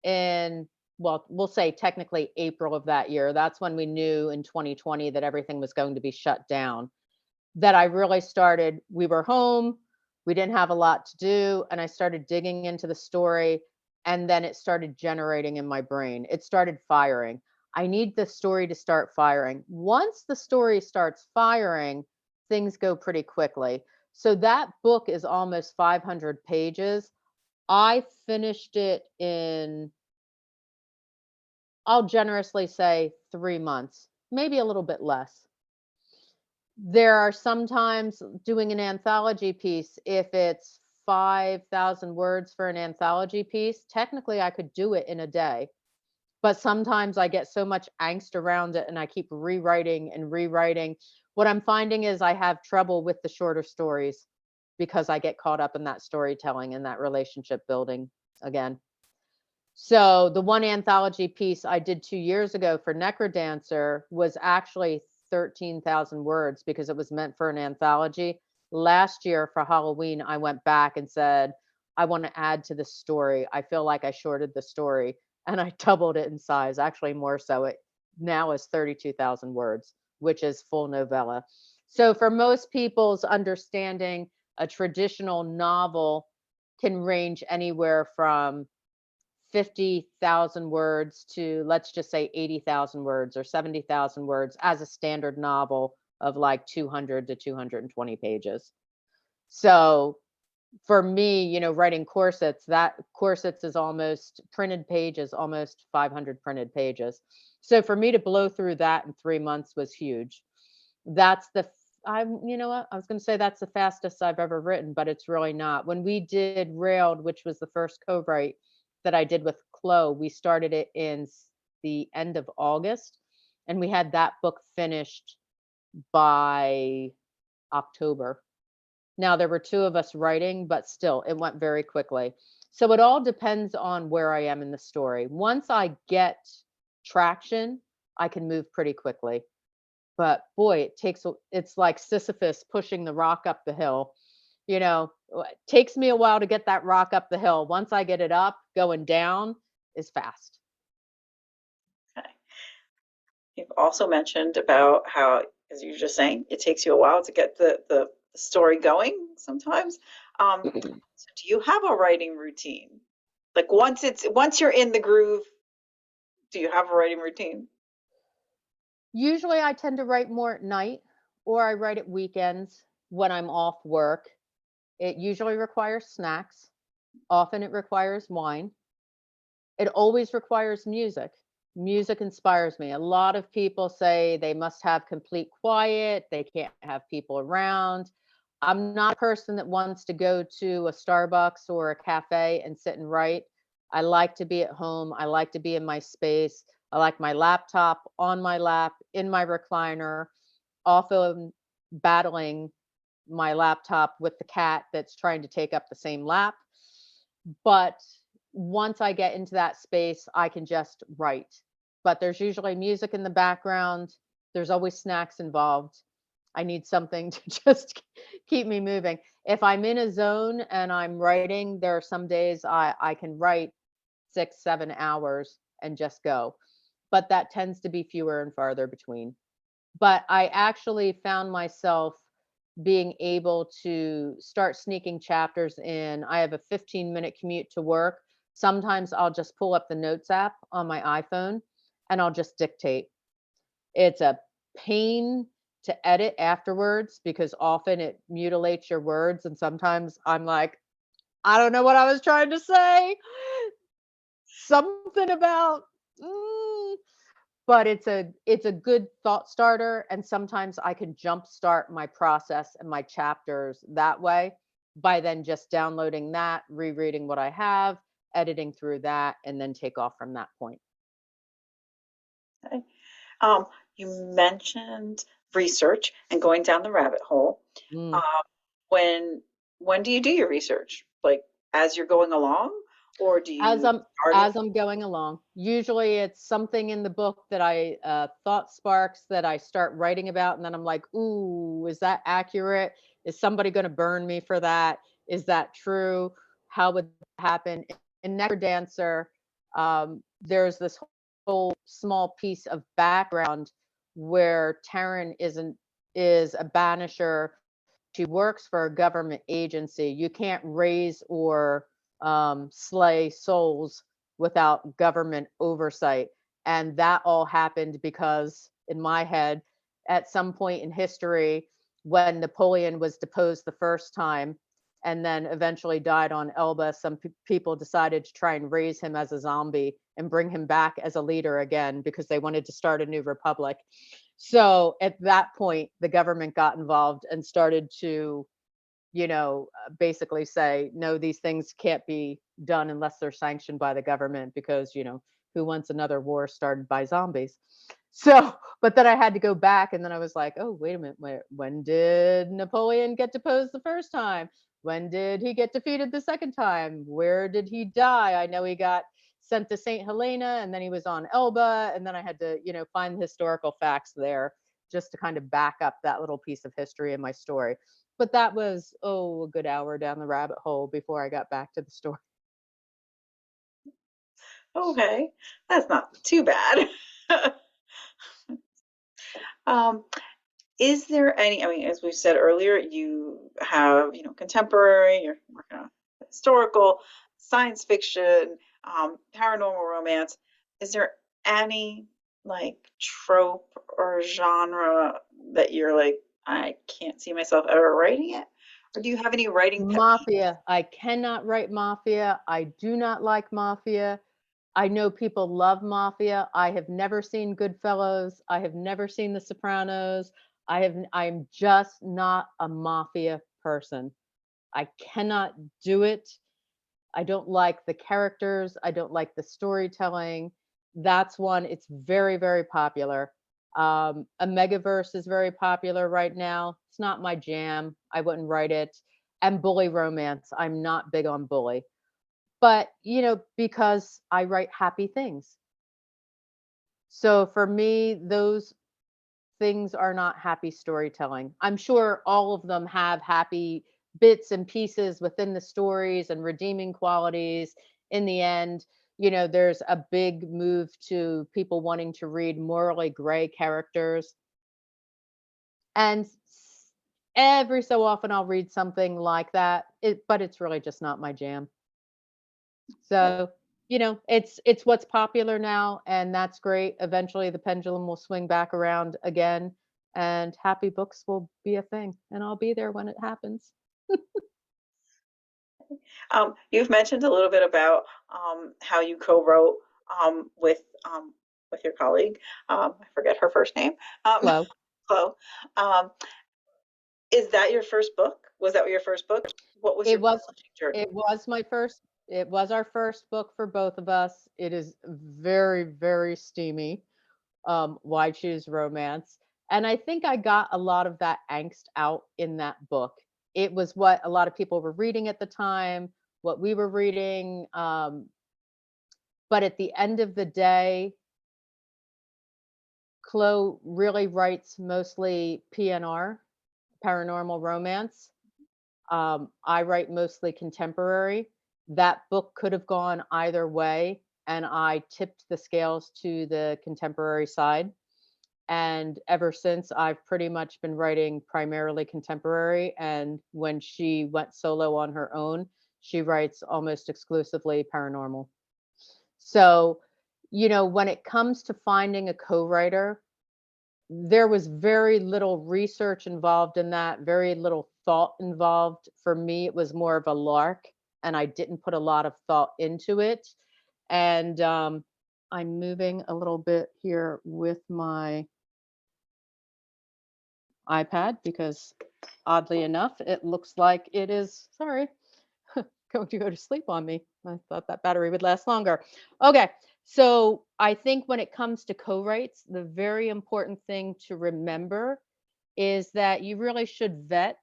in, well, we'll say technically April of that year. That's when we knew in 2020 that everything was going to be shut down. That I really started, we were home, we didn't have a lot to do, and I started digging into the story, and then it started generating in my brain. It started firing. I need the story to start firing. Once the story starts firing, things go pretty quickly. So that book is almost 500 pages. I finished it in, I'll generously say 3 months, maybe a little bit less. There are sometimes doing an anthology piece, if it's 5,000 words for an anthology piece, technically I could do it in a day. But sometimes I get so much angst around it and I keep rewriting and rewriting. What I'm finding is I have trouble with the shorter stories because I get caught up in that storytelling and that relationship building again. So the one anthology piece I did 2 years ago for Necrodancer was actually 13,000 words because it was meant for an anthology. Last year for Halloween, I went back and said, I want to add to the story. I feel like I shorted the story and I doubled it in size, actually more so. It now is 32,000 words, which is full novella. So for most people's understanding, a traditional novel can range anywhere from 50,000 words to, let's just say, 80,000 words or 70,000 words as a standard novel of like 200 to 220 pages. So for me, writing corsets, that corsets is almost printed pages, almost 500 printed pages. So for me to blow through that in 3 months was huge. That's the what? I was going to say that's the fastest I've ever written, but it's really not. When we did Railed, which was the first co-write that I did with Chloe, we started it in the end of August, and we had that book finished by October. Now there were two of us writing, but still, it went very quickly. So it all depends on where I am in the story. Once I get traction, I can move pretty quickly. But boy, it's like Sisyphus pushing the rock up the hill. It takes me a while to get that rock up the hill. Once I get it up, going down is fast. Okay. You've also mentioned about how, as you were just saying, it takes you a while to get the story going sometimes. So do you have a writing routine? Like once you're in the groove, do you have a writing routine? Usually I tend to write more at night or I write at weekends when I'm off work. It usually requires snacks. Often it requires wine. It always requires music. Music inspires me. A lot of people say they must have complete quiet, they can't have people around. I'm not a person that wants to go to a Starbucks or a cafe and sit and write. I like to be at home. I like to be in my space. I like my laptop on my lap, in my recliner, often battling my laptop with the cat that's trying to take up the same lap. But once I get into that space, I can just write. But there's usually music in the background. There's always snacks involved. I need something to just keep me moving. If I'm in a zone and I'm writing, there are some days I can write 6, 7 hours and just go. But that tends to be fewer and farther between. But I actually found myself being able to start sneaking chapters in. I have a 15-minute commute to work. Sometimes I'll just pull up the notes app on my iPhone and I'll just dictate. It's a pain to edit afterwards because often it mutilates your words. And sometimes I'm like, I don't know what I was trying to say. Something about, mm, but it's a good thought starter, and sometimes I can jumpstart my process and my chapters that way by then just downloading that, rereading what I have, editing through that, and then take off from that point. Okay. Um, you mentioned research and going down the rabbit hole. Um, Mm. when when do you do your research? Like as you're going along, or do As you I'm start it? as I'm going along, usually it's something in the book that I thought sparks that I start writing about, and then I'm like, "Ooh, is that accurate? Is somebody going to burn me for that? Is that true? How would that happen?" In Nectar Dancer, there's this whole small piece of background where Taryn is a banisher. She works for a government agency. You can't raise or slay souls without government oversight. And that all happened because, in my head, at some point in history, when Napoleon was deposed the first time and then eventually died on Elba, some people decided to try and raise him as a zombie and bring him back as a leader again because they wanted to start a new republic. So at that point, the government got involved and started to, basically say, no, these things can't be done unless they're sanctioned by the government because, who wants another war started by zombies? So, but then I had to go back and then I was like, oh, wait a minute. When did Napoleon get deposed the first time? When did he get defeated the second time? Where did he die? I know he got sent to St. Helena and then he was on Elba. And then I had to, find the historical facts there just to kind of back up that little piece of history in my story. But that was, a good hour down the rabbit hole before I got back to the story. Okay, that's not too bad. Um, is there any, I mean, as we said earlier, you have, contemporary, you're working on historical, science fiction, paranormal romance. Is there any like trope or genre that you're like, I can't see myself ever writing it? Or do you have any writing pet peeves? Mafia. I cannot write mafia. I do not like mafia. I know people love mafia. I have never seen Goodfellas. I have never seen The Sopranos. I'm just not a mafia person. I cannot do it. I don't like the characters. I don't like the storytelling. That's one. It's very, very popular. A Megaverse is very popular right now. It's not my jam. I wouldn't write it. And bully romance. I'm not big on bully, but because I write happy things. So for me, those things are not happy storytelling. I'm sure all of them have happy bits and pieces within the stories and redeeming qualities. In the end, there's a big move to people wanting to read morally gray characters. And every so often I'll read something like that, but it's really just not my jam. So, it's what's popular now, and that's great. Eventually, the pendulum will swing back around again, and happy books will be a thing, and I'll be there when it happens. You've mentioned a little bit about how you co-wrote with your colleague. I forget her first name. Um, Flow. Chloe. Um, is that your first book? Was that your first book? What was It your was publishing journey? it was our first book for both of us. It is very, very steamy. Why choose romance? And I think I got a lot of that angst out in that book. It was what a lot of people were reading at the time, what we were reading. But at the end of the day, Chloe really writes mostly PNR, paranormal romance. I write mostly contemporary. That book could have gone either way, and I tipped the scales to the contemporary side. And ever since, I've pretty much been writing primarily contemporary. And when she went solo on her own, she writes almost exclusively paranormal. So, when it comes to finding a co-writer, there was very little research involved in that, very little thought involved. For me, it was more of a lark, and I didn't put a lot of thought into it. And I'm moving a little bit here with my iPad because oddly enough, it looks like it is, sorry, going to go to sleep on me. I thought that battery would last longer. Okay, so I think when it comes to co-writes, the very important thing to remember is that you really should vet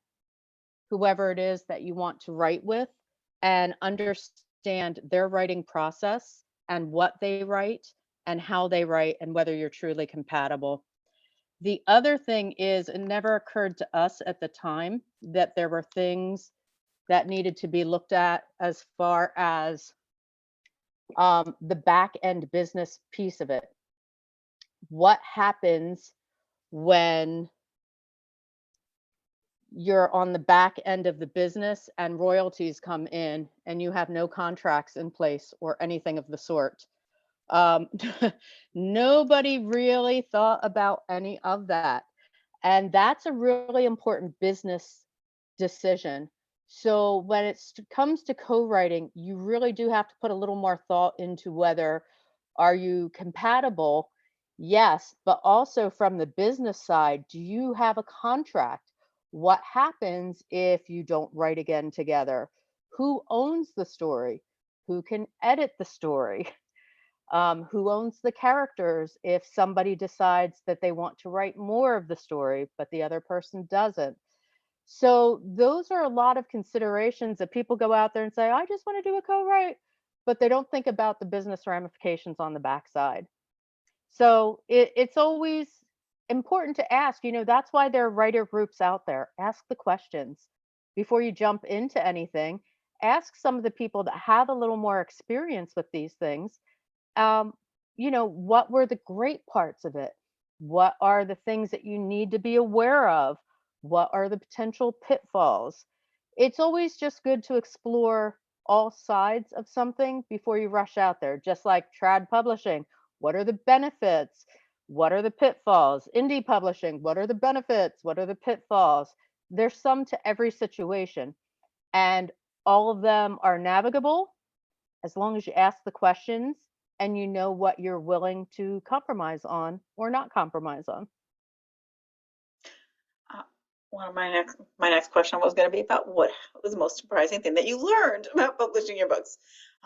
whoever it is that you want to write with and understand their writing process and what they write and how they write and whether you're truly compatible. The other thing is, it never occurred to us at the time that there were things that needed to be looked at as far as the back end business piece of it. What happens when you're on the back end of the business and royalties come in and you have no contracts in place or anything of the sort? Um, Nobody really thought about any of that. And that's a really important business decision. So when comes to co-writing, you really do have to put a little more thought into whether are you compatible? Yes, but also from the business side, do you have a contract? What happens if you don't write again together? Who owns the story? Who can edit the story? Who owns the characters if somebody decides that they want to write more of the story, but the other person doesn't? So those are a lot of considerations that people go out there and say, I just want to do a co-write, but they don't think about the business ramifications on the backside. So it's always important to ask, that's why there are writer groups out there. Ask the questions before you jump into anything. Ask some of the people that have a little more experience with these things, um, what were the great parts of it? What are the things that you need to be aware of? What are the potential pitfalls? It's always just good to explore all sides of something before you rush out there, just like trad publishing. What are the benefits? What are the pitfalls? Indie publishing, what are the benefits? What are the pitfalls? There's some to every situation, and all of them are navigable as long as you ask the questions and you know what you're willing to compromise on or not compromise on. Uh, One of my next question was going to be about what was the most surprising thing that you learned about publishing your books.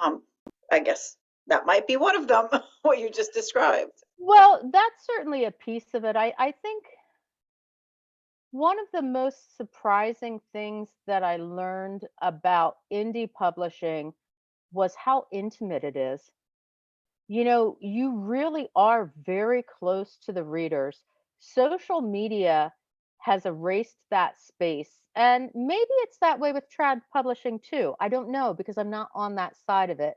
Um, I guess that might be one of them, what you just described. Well, that's certainly a piece of it. I think one of the most surprising things that I learned about indie publishing was how intimate it is. You really are very close to the readers. Social media has erased that space. And maybe it's that way with trad publishing too. I don't know because I'm not on that side of it.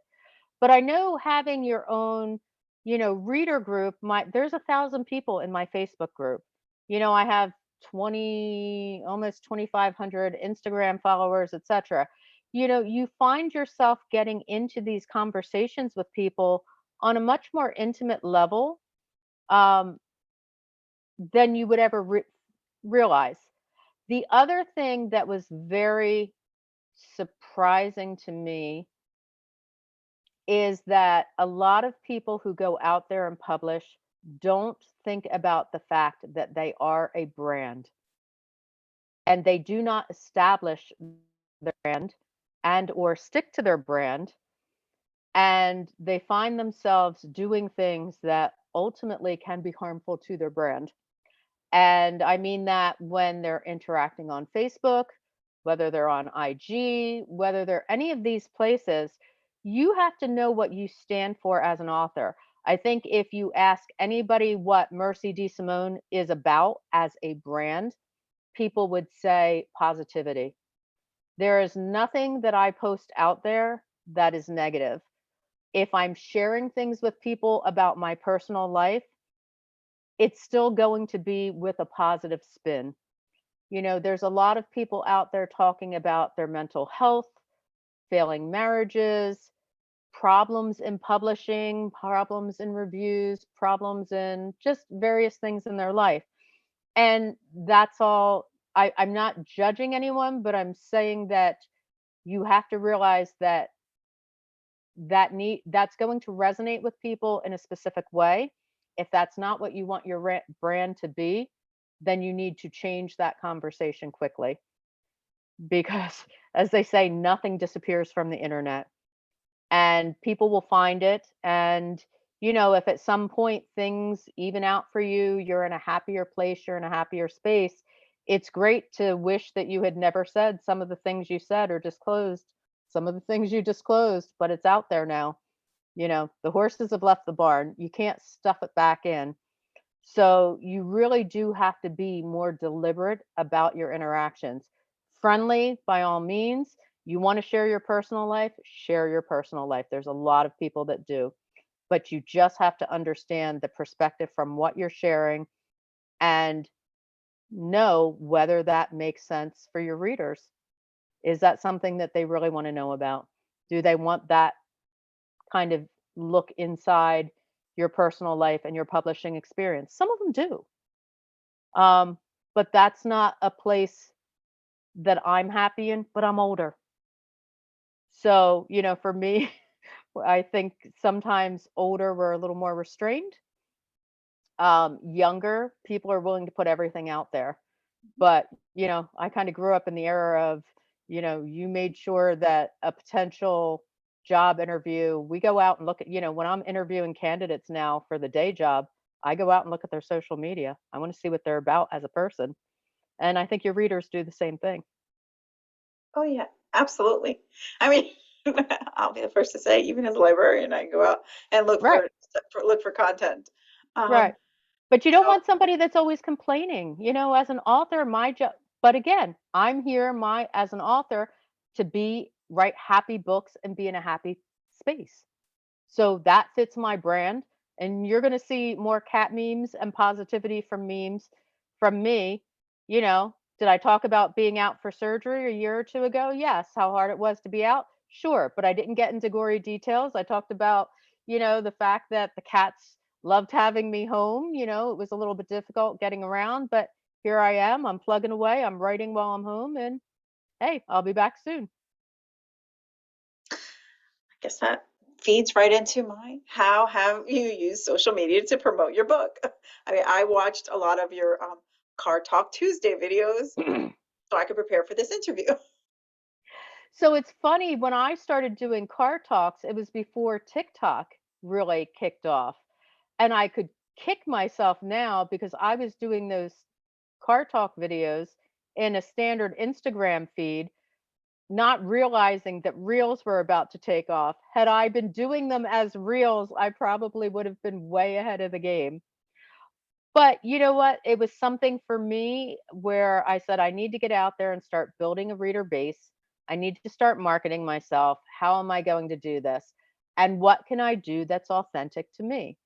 But I know having your own, reader group, there's 1,000 people in my Facebook group. I have almost 2,500 Instagram followers, etc. You find yourself getting into these conversations with people on a much more intimate level, um, than you would ever realize. The other thing that was very surprising to me is that a lot of people who go out there and publish don't think about the fact that they are a brand. and they do not establish their brand and or stick to their brand, and they find themselves doing things that ultimately can be harmful to their brand. And I mean that when they're interacting on Facebook, whether they're on IG, whether they're any of these places, you have to know what you stand for as an author. I think if you ask anybody what Mercy DeSimone is about as a brand, people would say positivity. There is nothing that I post out there that is negative. If I'm sharing things with people about my personal life, it's still going to be with a positive spin. You know, there's a lot of people out there talking about their mental health, failing marriages, problems in publishing, problems in reviews, problems in just various things in their life. And that's all. I'm not judging anyone, but I'm saying that you have to realize that that's going to resonate with people in a specific way. If that's not what you want your brand to be, then you need to change that conversation quickly because as they say, nothing disappears from the internet and people will find it. And you know, if at some point things even out for you, you're in a happier place, you're in a happier space, it's great to wish that you had never said some of the things you said or disclosed some of the things you disclosed, but it's out there now. You know, the horses have left the barn. You can't stuff it back in. So you really do have to be more deliberate about your interactions. Friendly, by all means. You want to share your personal life? Share your personal life. There's a lot of people that do. But you just have to understand the perspective from what you're sharing and know whether that makes sense for your readers. Is that something that they really want to know about? Do they want that kind of look inside your personal life and your publishing experience? Some of them do. Um, but that's not a place that I'm happy in, but I'm older. So, you know, for me, I think sometimes older, we're a little more restrained. Younger, people are willing to put everything out there. But, you know, I kind of grew up in the era of, you know, you made sure that a potential job interview, we go out and look at, you know, when I'm interviewing candidates now for the day job, I go out and look at their social media. I want to see what they're about as a person. And I think your readers do the same thing. Oh yeah, absolutely. I mean, I'll be the first to say, even as a librarian, I go out and Right. look for content. Right. Um, But you don't so want somebody that's always complaining. You know, as an author, my job, but again, I'm here my as an author to be write happy books and be in a happy space. So that fits my brand. And you're going to see more cat memes and positivity from memes from me. You know, did I talk about being out for surgery a year or two ago? Yes. How hard it was to be out? Sure. But I didn't get into gory details. I talked about, you know, the fact that the cats loved having me home. You know, it was a little bit difficult getting around, but here I am. I'm plugging away. I'm writing while I'm home. And hey, I'll be back soon. I guess that feeds right into my how have you used social media to promote your book? I mean, I watched a lot of your Car Talk Tuesday videos so I could prepare for this interview. So it's funny, when I started doing car talks, it was before TikTok really kicked off. And I could kick myself now because I was doing those car talk videos in a standard Instagram feed, not realizing that reels were about to take off. Had I been doing them as reels, I probably would have been way ahead of the game. But you know what? It was something for me where I said, I need to get out there and start building a reader base. I need to start marketing myself. How am I going to do this? And what can I do that's authentic to me?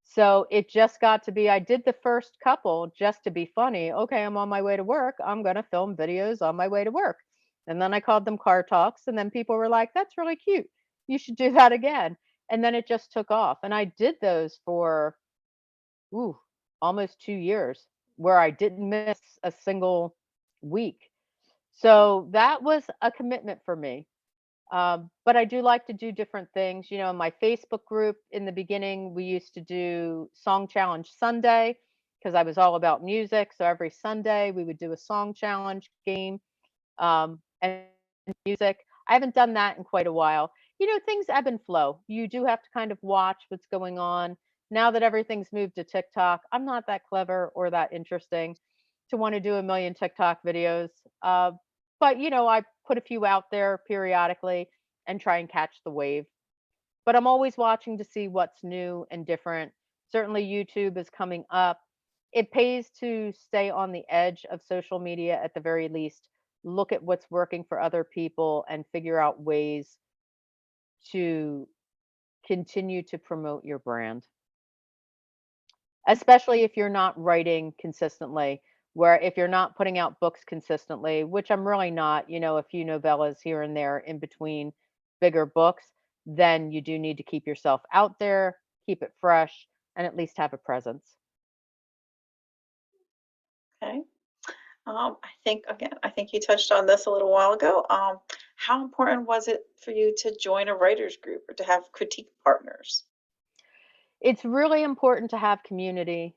So it just got to be, I did the first couple just to be funny. Okay, I'm on my way to work. I'm going to film videos on my way to work. And then I called them car talks. And then people were like, that's really cute. You should do that again. And then it just took off. And I did those for ooh, almost 2 years where I didn't miss a single week. So that was a commitment for me. But I do like to do different things. You know, in my Facebook group in the beginning, we used to do Song Challenge Sunday. because I was all about music. So every Sunday we would do a song challenge game, and music. I haven't done that in quite a while. Things ebb and flow. You do have to kind of watch what's going on. Now that everything's moved to TikTok, I'm not that clever or that interesting to want to do a million TikTok videos. But I put a few out there periodically and try and catch the wave. But I'm always watching to see what's new and different. Certainly, YouTube is coming up. It pays to stay on the edge of social media at the very least. Look at what's working for other people and figure out ways to continue to promote your brand, especially if you're not writing consistently. Where if you're not putting out books consistently, which I'm really not, a few novellas here and there in between bigger books, then you do need to keep yourself out there, keep it fresh, and at least have a presence. Okay. I think you touched on this a little while ago. How important was it for you to join a writers group or to have critique partners? It's really important to have community,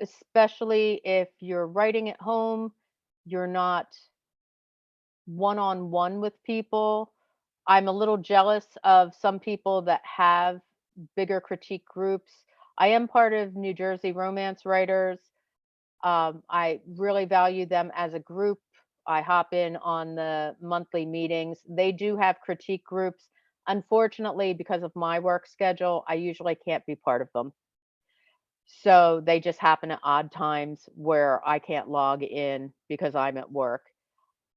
especially if you're writing at home, you're not one on one with people. I'm a little jealous of some people that have bigger critique groups. I am part of New Jersey Romance Writers. I really value them as a group. I hop in on the monthly meetings. They do have critique groups. Unfortunately, because of my work schedule, I usually can't be part of them. So they just happen at odd times where I can't log in because I'm at work.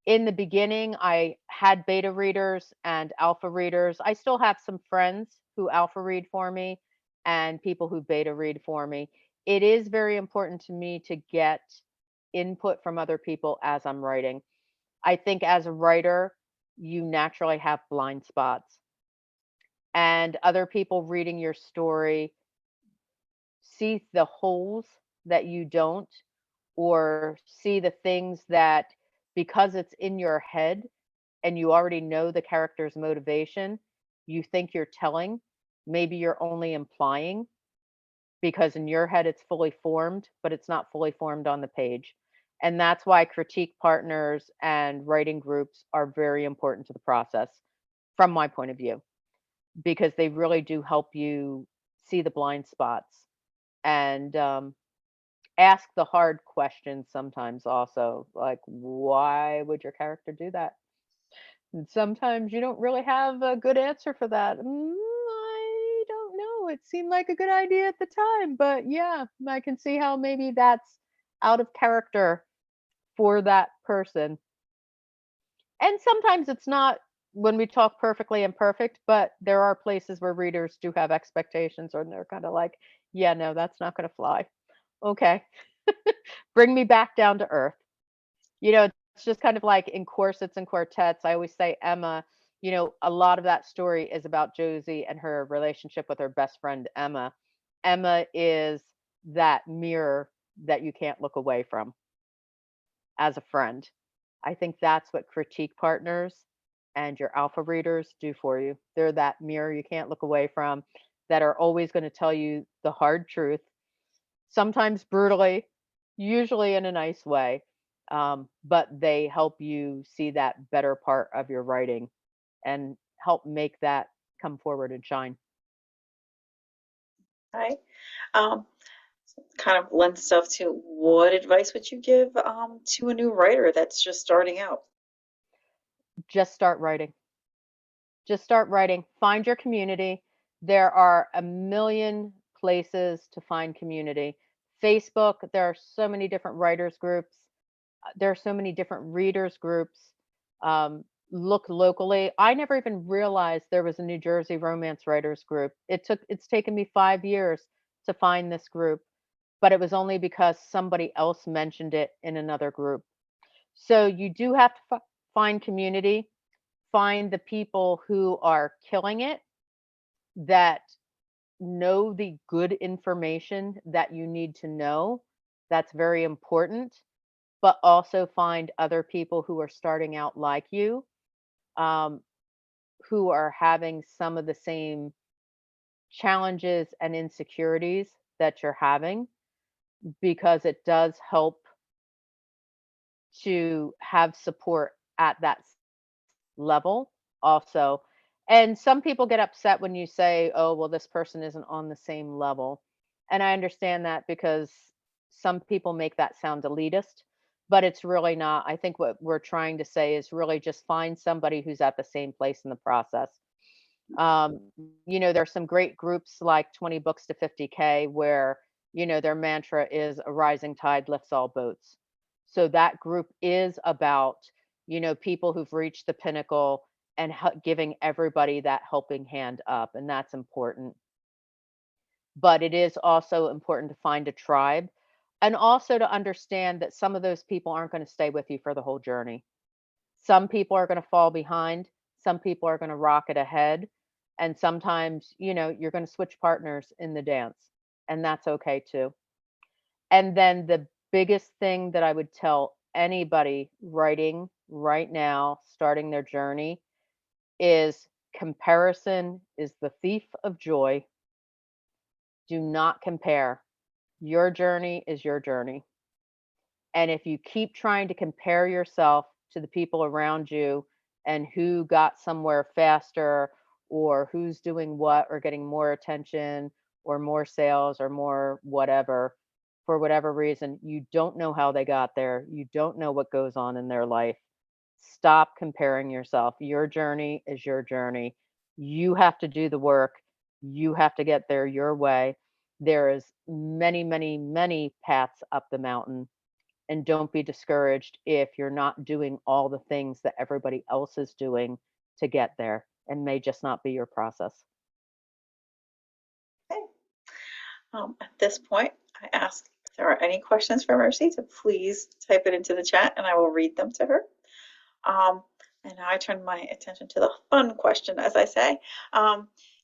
In the beginning, I had beta readers and alpha readers. I still have some friends who alpha read for me and people who beta read for me. It is very important to me to get input from other people as I'm writing. I think as a writer, you naturally have blind spots, and other people reading your story see the holes that you don't, or see the things that, because it's in your head and you already know the character's motivation, you think you're telling. Maybe you're only implying because in your head it's fully formed, but it's not fully formed on the page. And that's why critique partners and writing groups are very important to the process from my point of view, because they really do help you see the blind spots and ask the hard questions sometimes also, like, why would your character do that? And sometimes you don't really have a good answer for that. I don't know. It seemed like a good idea at the time, but yeah, I can see how maybe that's out of character for that person. And sometimes it's not when we talk perfectly imperfect, but there are places where readers do have expectations and they're kind of like, yeah, no, that's not going to fly. Okay. Bring me back down to earth. It's just kind of like in corsets and quartets. I always say Emma, a lot of that story is about Josie and her relationship with her best friend Emma. Emma is that mirror that you can't look away from as a friend. I think that's what critique partners and your alpha readers do for you. They're that mirror you can't look away from, that are always going to tell you the hard truth, sometimes brutally, usually in a nice way. But they help you see that better part of your writing and help make that come forward and shine. Right? Um, Kind of lends stuff to what advice would you give to a new writer that's just starting out? Just start writing. Just start writing. Find your community. There are a million places to find community. Facebook, there are so many different writers groups. There are so many different readers groups. Look locally. I never even realized there was a New Jersey romance writers group. It's taken me 5 years to find this group, but it was only because somebody else mentioned it in another group. So you do have to find community, find the people who are killing it, that know the good information that you need to know. That's very important, but also find other people who are starting out like you, um, who are having some of the same challenges and insecurities that you're having. because it does help to have support at that level also. And some people get upset when you say, "Oh, well, this person isn't on the same level." And I understand that because some people make that sound elitist, but it's really not. I think what we're trying to say is really just find somebody who's at the same place in the process. Um, there's some great groups like 20 Books to 50K where, their mantra is a rising tide lifts all boats. So that group is about, people who've reached the pinnacle and giving everybody that helping hand up. And that's important. But it is also important to find a tribe and also to understand that some of those people aren't going to stay with you for the whole journey. Some people are gonna fall behind, some people are gonna rocket ahead, and sometimes, you're gonna switch partners in the dance, and that's okay too. And then the biggest thing that I would tell anybody writing right now, starting their journey, is comparison is the thief of joy. Do not compare. Your journey is your journey. And if you keep trying to compare yourself to the people around you and who got somewhere faster or who's doing what or getting more attention or more sales or more whatever, for whatever reason, you don't know how they got there. You don't know what goes on in their life. Stop comparing yourself. Your journey is your journey. You have to do the work. You have to get there your way. There is many, many, many paths up the mountain, and don't be discouraged if you're not doing all the things that everybody else is doing to get there. It may just not be your process. Okay. At this point, I ask if there are any questions for Mercy to please type it into the chat and I will read them to her. Um, and now I turn my attention to the fun question, as I say.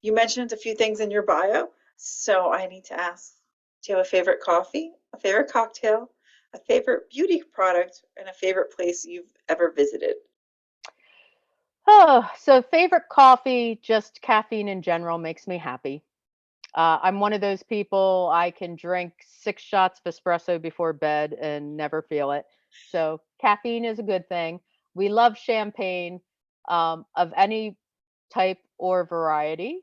You mentioned a few things in your bio, so I need to ask, do you have a favorite coffee, a favorite cocktail, a favorite beauty product, and a favorite place you've ever visited? Oh, so favorite coffee, just caffeine in general makes me happy. I'm one of those people, I can drink 6 shots of espresso before bed and never feel it. So caffeine is a good thing. We love champagne of any type or variety.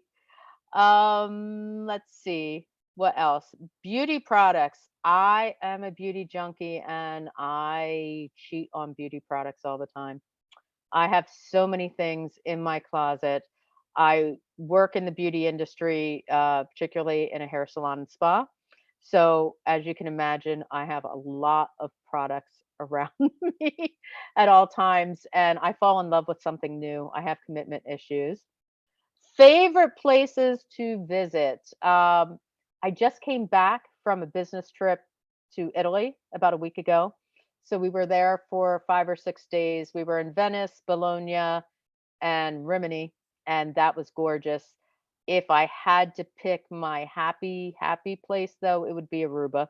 Let's see. What else? Beauty products. I am a beauty junkie and I cheat on beauty products all the time. I have so many things in my closet. I work in the beauty industry, particularly in a hair salon and spa. So, as you can imagine, I have a lot of products around me at all times, and I fall in love with something new. I have commitment issues. Favorite places to visit. I just came back from a business trip to Italy about a week ago. So we were there for 5 or 6 days. We were in Venice, Bologna, and Rimini, and that was gorgeous. If I had to pick my happy, happy place, though, it would be Aruba.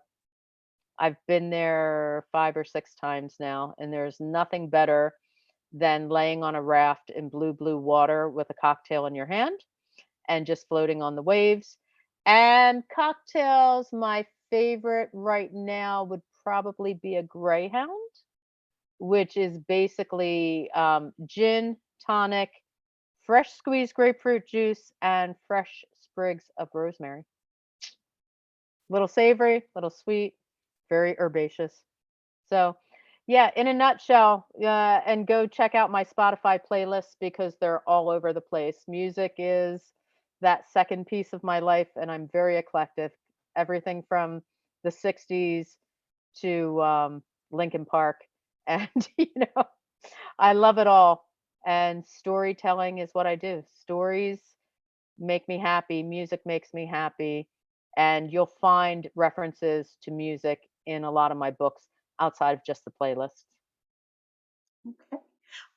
I've been there 5 or 6 times now, and there's nothing better than laying on a raft in blue, blue water with a cocktail in your hand and just floating on the waves. And cocktails, my favorite right now would probably be a Greyhound, which is basically gin, tonic, fresh squeezed grapefruit juice, and fresh sprigs of rosemary. Little savory, little sweet, very herbaceous. So, yeah, in a nutshell, and go check out my Spotify playlists because they're all over the place. Music is that second piece of my life, and I'm very eclectic. Everything from the 60s to Linkin Park. And, I love it all. And storytelling is what I do. Stories make me happy, music makes me happy. And you'll find references to music in a lot of my books outside of just the playlists. Okay.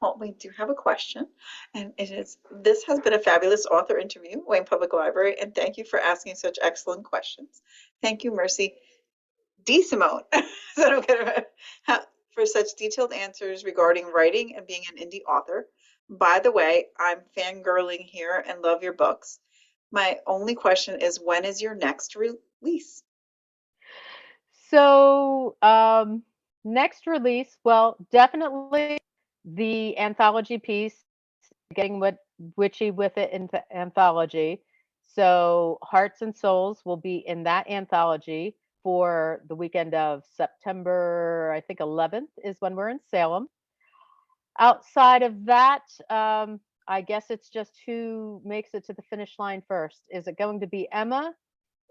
Well, we do have a question, and it is, this has been a fabulous author interview, Wayne Public Library, and thank you for asking such excellent questions. Thank you, Mercy DeSimone. Is that okay? For such detailed answers regarding writing and being an indie author. By the way, I'm fangirling here and love your books. My only question is, when is your next release? So, next release, well, definitely the anthology piece, getting what witchy with it into anthology. So, Hearts and Souls will be in that anthology for the weekend of September, I think 11th is when we're in Salem. Outside of that, I guess it's just who makes it to the finish line first. Is it going to be Emma?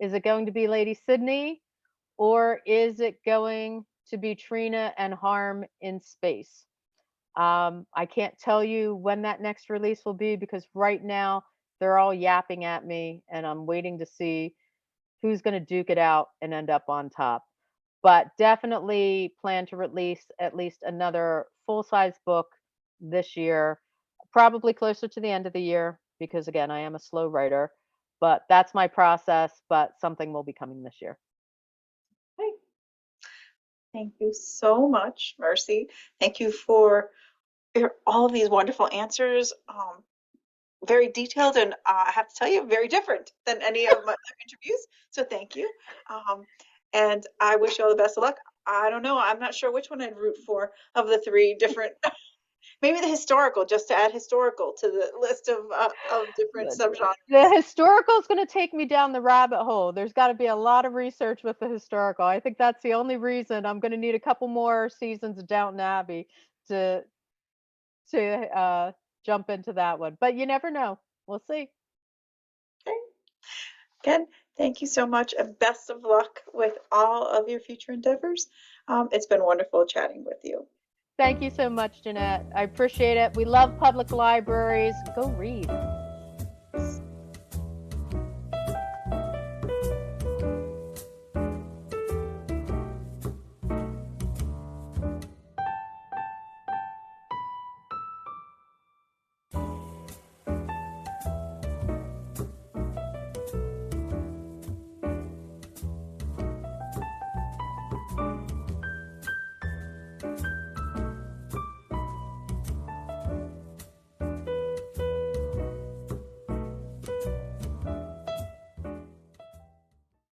Is it going to be Lady Sydney? Or is it going to be Trina and Harm in space? I can't tell you when that next release will be because right now they're all yapping at me and I'm waiting to see who's going to duke it out and end up on top. But definitely plan to release at least another full size book this year, probably closer to the end of the year because, again, I am a slow writer. But that's my process. But something will be coming this year. Hey, thank you so much, Mercy. Thank you for all of these wonderful answers. Very detailed and I have to tell you, very different than any of my other interviews. So thank you. Um, and I wish you all the best of luck. I don't know. I'm not sure which one I'd root for of the three different. Maybe the historical, just to add historical to the list of different The subgenres. the historical is going to take me down the rabbit hole. There's got to be a lot of research with the historical. I think that's the only reason I'm going to need a couple more seasons of Downton Abbey to to jump into that one. But you never know. We'll see. Okay. Again, thank you so much and best of luck with all of your future endeavors. It's been wonderful chatting with you. Thank you so much, Janette. I appreciate it. We love public libraries. Go read.